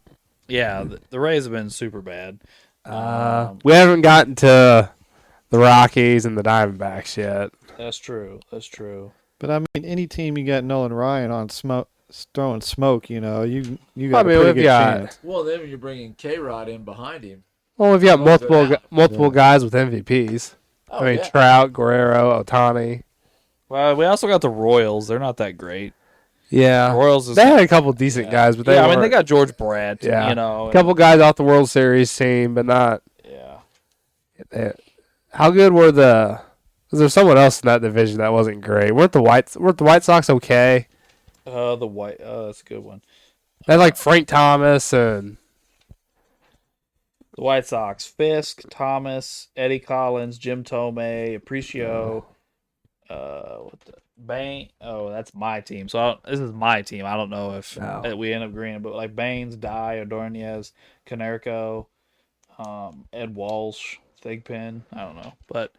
Yeah, the Rays have been super bad. We haven't gotten to the Rockies and the Diamondbacks yet. That's true. That's true. But I mean, any team you got Nolan Ryan on throwing smoke, you know, you got a pretty we've good got- chance. Well, then when you're bringing K-Rod in behind him. Well, we've got Close it multiple out. guys with MVPs. Oh, I mean, yeah. Trout, Guerrero, Ohtani. Well, we also got the Royals. They're not that great. Yeah, Royals is they had a couple decent guys, but they I mean weren't- they got George Brett. Yeah. You know, a couple guys off the World Series team, but not. Yeah. How good were the? Was there someone else in that division that wasn't great? Weren't the White Sox okay? The White. That's a good one. They had like Frank Thomas and The White Sox: Fisk, Thomas, Eddie Collins, Jim Tomei, Aparicio. Bain. Oh, that's my team. So this is my team. I don't know if we end up agreeing, but like Baines, Dye, Ordonez, Canerco, Ed Walsh, Thigpen. I don't know, but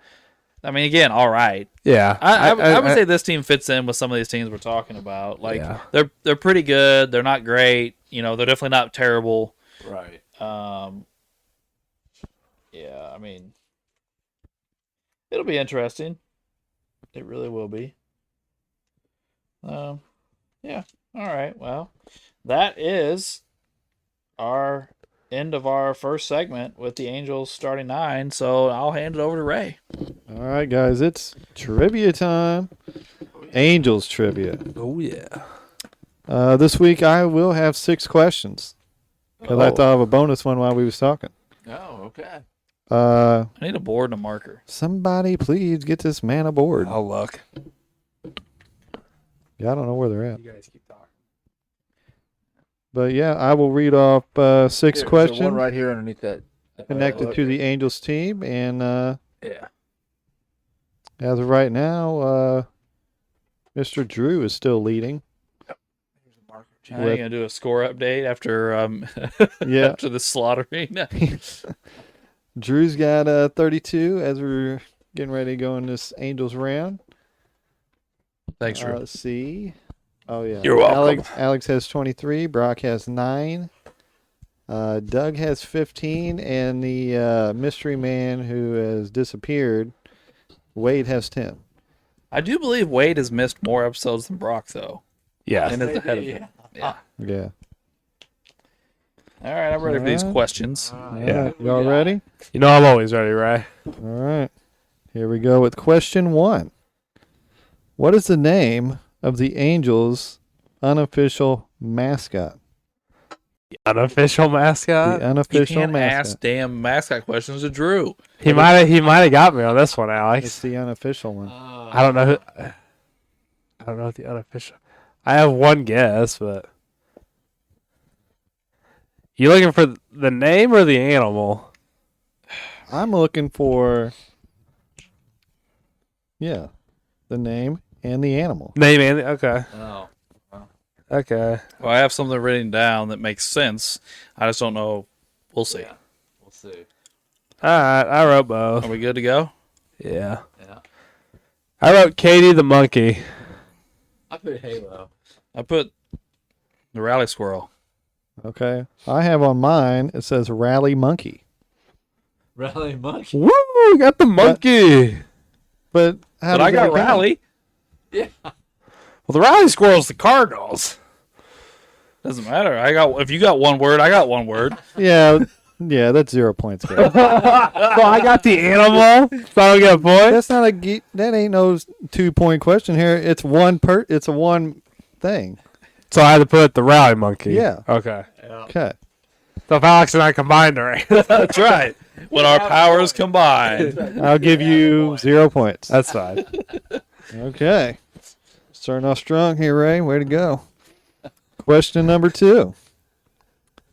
I mean, again, all right. yeah. I would say this team fits in with some of these teams we're talking about. Like Yeah. they're pretty good. They're not great. You know, they're definitely not terrible. Right. Yeah, I mean, it'll be interesting. It really will be. Yeah. All right. Well, that is our end of our first segment with the Angels starting 9. So I'll hand it over to Ray. All right, guys, it's trivia time. Angels trivia. Oh yeah. This week I will have 6 questions because I thought of a bonus one while we was talking. Oh, okay. I need a board and a marker. Somebody please get this man aboard. Oh look. Yeah, I don't know where they're at. You guys keep talking. But yeah, I will read off 6 Here, questions so one right here underneath that. connected to the Angels team. And Yeah. as of right now, Mr. Drew is still leading. Here's a marker. Are you gonna do a score update after Yeah. after the slaughtering? Drew's got 32 as we're getting ready to go in this Angels round. Thanks, Drew. Let's see. Oh, yeah. You're welcome. Alex has 23. Brock has 9. Doug has 15. And the mystery man who has disappeared, Wade, has 10. I do believe Wade has missed more episodes than Brock, though. Yeah. And is ahead of him. Yeah. Yeah. All right, I'm ready for these questions. Yeah. Y'all ready? You know I'm always ready, right? All right. Here we go with question 1. What is the name of the Angels' unofficial mascot? Unofficial mascot. The You unofficial can't mascot. ask damn mascot questions to Drew. He might have got me on this one, It's Alex. the unofficial one. I don't know. I don't know what the unofficial. I have one guess, but you looking for the name or the animal? I'm looking for, the name and the animal. Name and okay, Oh. okay. Well, I have something written down that makes sense. I just don't know. We'll see. Yeah. We'll see. All right, I wrote both. Are we good to go? Yeah, Yeah. I wrote Katie the monkey. I put Halo. I put the rally squirrel. Okay. I have on mine, it says Rally Monkey. Rally Monkey. Woo! Got the monkey. But how But does I got that count? rally. Yeah. Well, the rally squirrel's the Cardinals. Doesn't matter. If you got one word, I got one word. Yeah, that's 0 points, guys. So I got the animal. So I don't get a point. That's not that ain't no 2-point question here. It's it's a one thing. So I had to put the rally monkey. Yeah. Okay. Okay. So if Alex and I combined, all right. That's right. When our powers combine. I'll give you 0 points. That's fine. Okay. Starting off strong here, Ray. Way to go. Question number 2.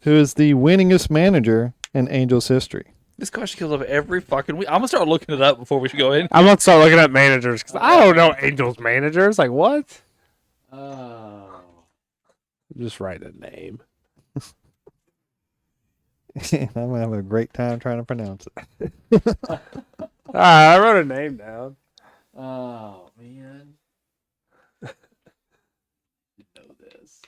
Who is the winningest manager in Angels history? This question comes up every fucking week. I'm going to start looking it up before we go in. I'm gonna start looking at managers because I don't know Angels managers. Like what? Oh. Just write a name. I'm going to have a great time trying to pronounce it. All right, I wrote a name down. Oh, man. You know this.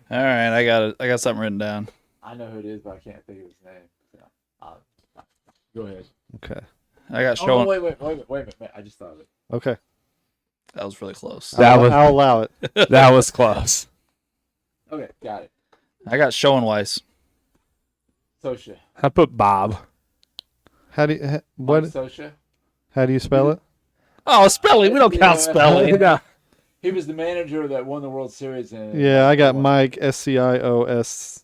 All right, I got something written down. I know who it is, but I can't think of his name. So, go ahead. Okay. I got Oh, showing. wait a minute. I just thought of it. Okay. That was really close. I'll allow it. That was close. Okay, got it. I got showing Weiss. Sosha. I put Bob. How do you Mike Sosha. How do you spell it? Oh, spelling. We don't count Yeah. spelling. No. He was the manager that won the World Series. Yeah, I got Mike SCIOSCIA.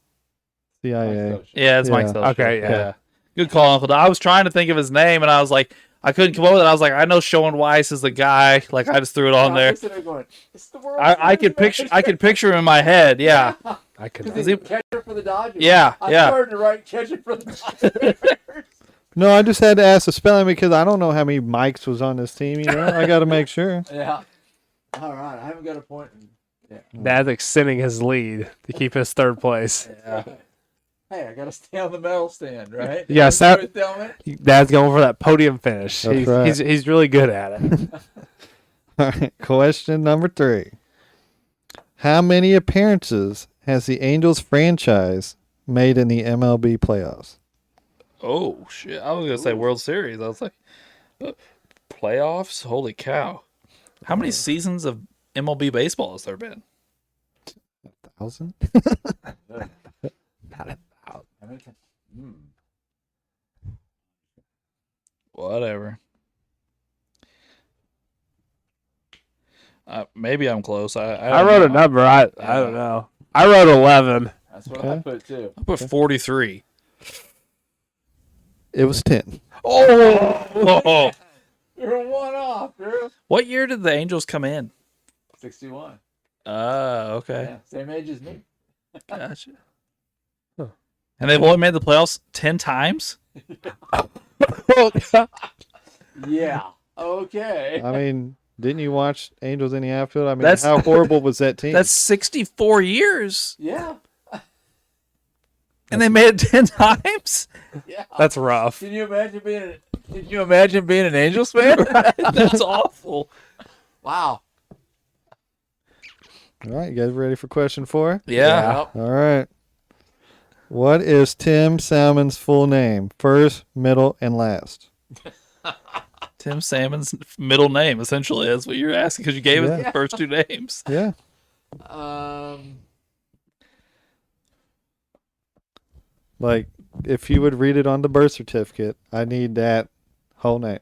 Yeah, it's Mike Yeah. Sosha. Okay, yeah. Good call, Uncle Don. I was trying to think of his name, and I was like, I couldn't come up with it. I was like, I know Showing Weiss is the guy. Like, I just threw it on there. Going, it's the World I could picture him in my head. Yeah, I could. Because he's catcher for the Dodgers. yeah, I yeah. started to write catcher for the Dodgers. No, I just had to ask the spelling because I don't know how many Mikes was on this team. I got to make sure. Yeah. All right. I haven't got a point. Dad's extending his lead to keep his third place. Yeah. Hey, I got to stay on the medal stand, right? Yeah, That's so- what it's telling me? Dad's going for that podium finish. That's He's, right. he's really good at it. All right, question number 3. How many appearances has the Angels franchise made in the MLB playoffs? Oh shit! I was gonna say World Series. I was like, playoffs. Holy cow! How many seasons of MLB baseball has there been? 1,000? How many times? Whatever. Maybe I'm close. I wrote a number. I don't know. I wrote 11. That's what I put too. I put 43. It was 10. Oh! You're one off, girl. What year did the Angels come in? 61. Okay. Yeah, same age as me. Gotcha. And they've only made the playoffs 10 times? Yeah. Okay. I mean, Didn't you watch Angels in the Outfield? I mean, That's- how horrible was that team? That's 64 years. Yeah. And they made it 10 times? Yeah. That's rough. Can you imagine being an Angels fan? That's awful. Wow. All right, you guys ready for question 4? Yeah. Yep. All right. What is Tim Salmon's full name? First, middle, and last. Tim Salmon's middle name, essentially. That's what you're asking because you gave us Yeah. the first 2 names. Yeah. Like, if you would read it on the birth certificate, I need that whole name.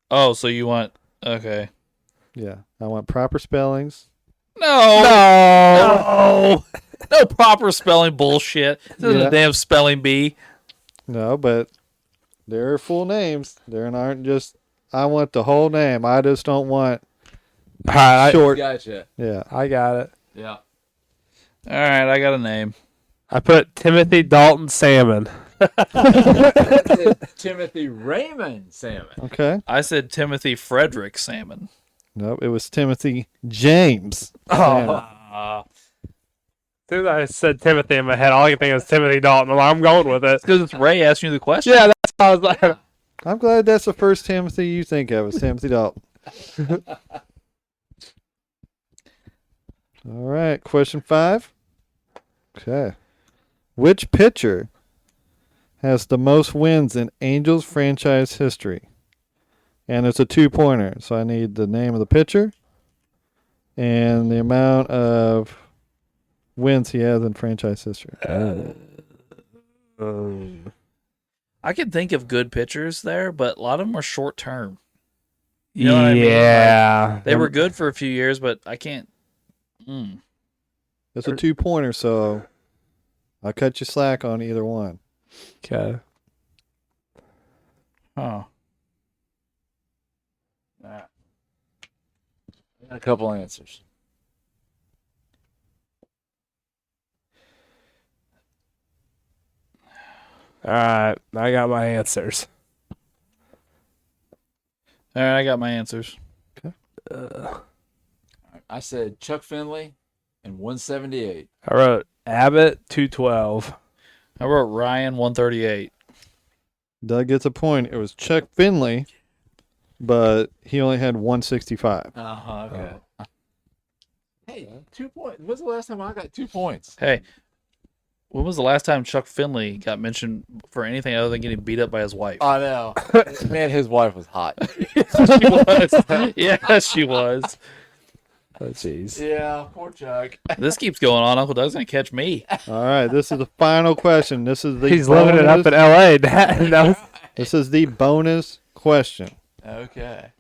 Oh, so you want... Okay. Yeah. I want proper spellings. No. No proper spelling bullshit. This isn't Yeah. a damn spelling bee. No, but there are full names. There aren't just, I want the whole name. I just don't want All right, short. Gotcha. Yeah. I got it. Yeah. All right, I got a name. I put Timothy Dalton Salmon. Timothy Raymond Salmon. Okay. I said Timothy Frederick Salmon. Nope. It was Timothy James. Salmon. As soon as I said Timothy in my head, all I could think was Timothy Dalton. I'm going with it. Because it's Ray asking you the question. Yeah, that's how I was like. I'm glad that's the first Timothy you think of is Timothy Dalton. All right. Question 5. Okay. Which pitcher has the most wins in Angels franchise history? And it's a 2-pointer, so I need the name of the pitcher and the amount of wins he has in franchise history. I can think of good pitchers there, but a lot of them are short term. You know what I mean? Yeah. Like, they were good for a few years, but I can't. It's a 2-pointer, so I'll cut you slack on either one. Okay. Oh. I got a couple answers. All right. I got my answers. All right, I got my answers. I said Chuck Finley and 178. I wrote Abbott 212. I wrote Ryan 138. Doug gets a point. It was Chuck Finley, but he only had 165. Okay. Hey, 2 points. When's the last time I got 2 points? Hey, when was the last time Chuck Finley got mentioned for anything other than getting beat up by his wife? I know. Man, his wife was hot. She was. Yeah, she was. Oh, jeez. Yeah, poor Chuck. This keeps going on. Uncle Doug's going to catch me. All right, this is the final question. This is the He's living it up in L.A. No. This is the bonus question. Okay.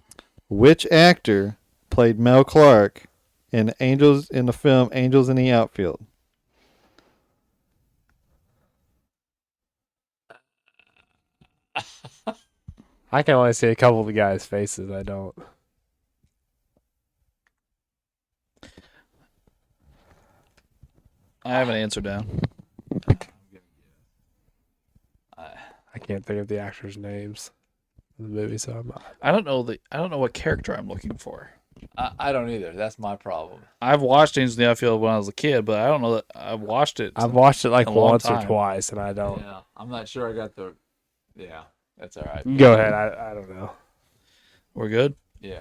Which actor played Mel Clark in the film Angels in the Outfield? I can only see a couple of the guys' faces. I don't. I have an answer down. I can't think of the actors' names in the movie, so I'm not. I don't know what character I'm looking for. I don't either. That's my problem. I've watched Angels in the Outfield when I was a kid, but I don't know that I've watched it. I've watched it like A long once or time. twice, and I don't. Yeah, I'm not sure I got the. Yeah, that's all right. Go ahead. I don't know. We're good? Yeah.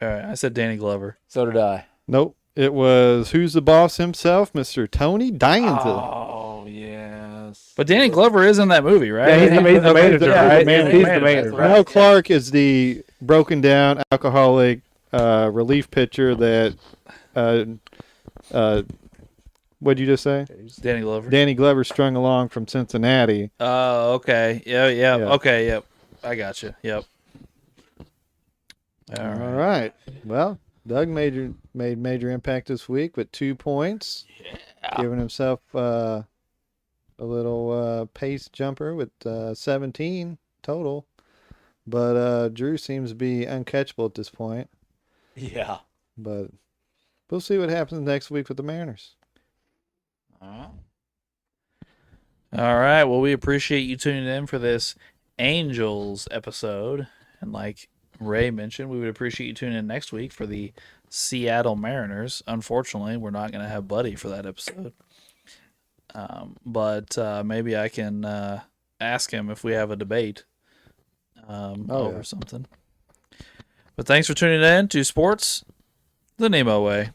All right. I said Danny Glover. So did I. Nope. It was Who's the Boss himself, Mr. Tony Dianza. Oh yes. But Danny Glover is in that movie, right? Yeah, he's the manager, yeah, right? he's the He's the manager, manager. that's right. Mel Clark is the broken down alcoholic relief pitcher that what'd you just say? Danny Glover. Danny Glover strung along from Cincinnati. Oh, okay. Yeah. Yeah. Okay, yep. I got you. Yep. All right. All right. Well, Doug made major impact this week with 2 points, giving himself a little pace jumper with 17 total. But Drew seems to be uncatchable at this point. Yeah. But we'll see what happens next week with the Mariners. All right. All right. Well, we appreciate you tuning in for this Angels episode. And like Ray mentioned, we would appreciate you tuning in next week for the Seattle Mariners. Unfortunately, we're not going to have Buddy for that episode. But maybe I can ask him if we have a debate over something. But thanks for tuning in to Sports the NEMO Way.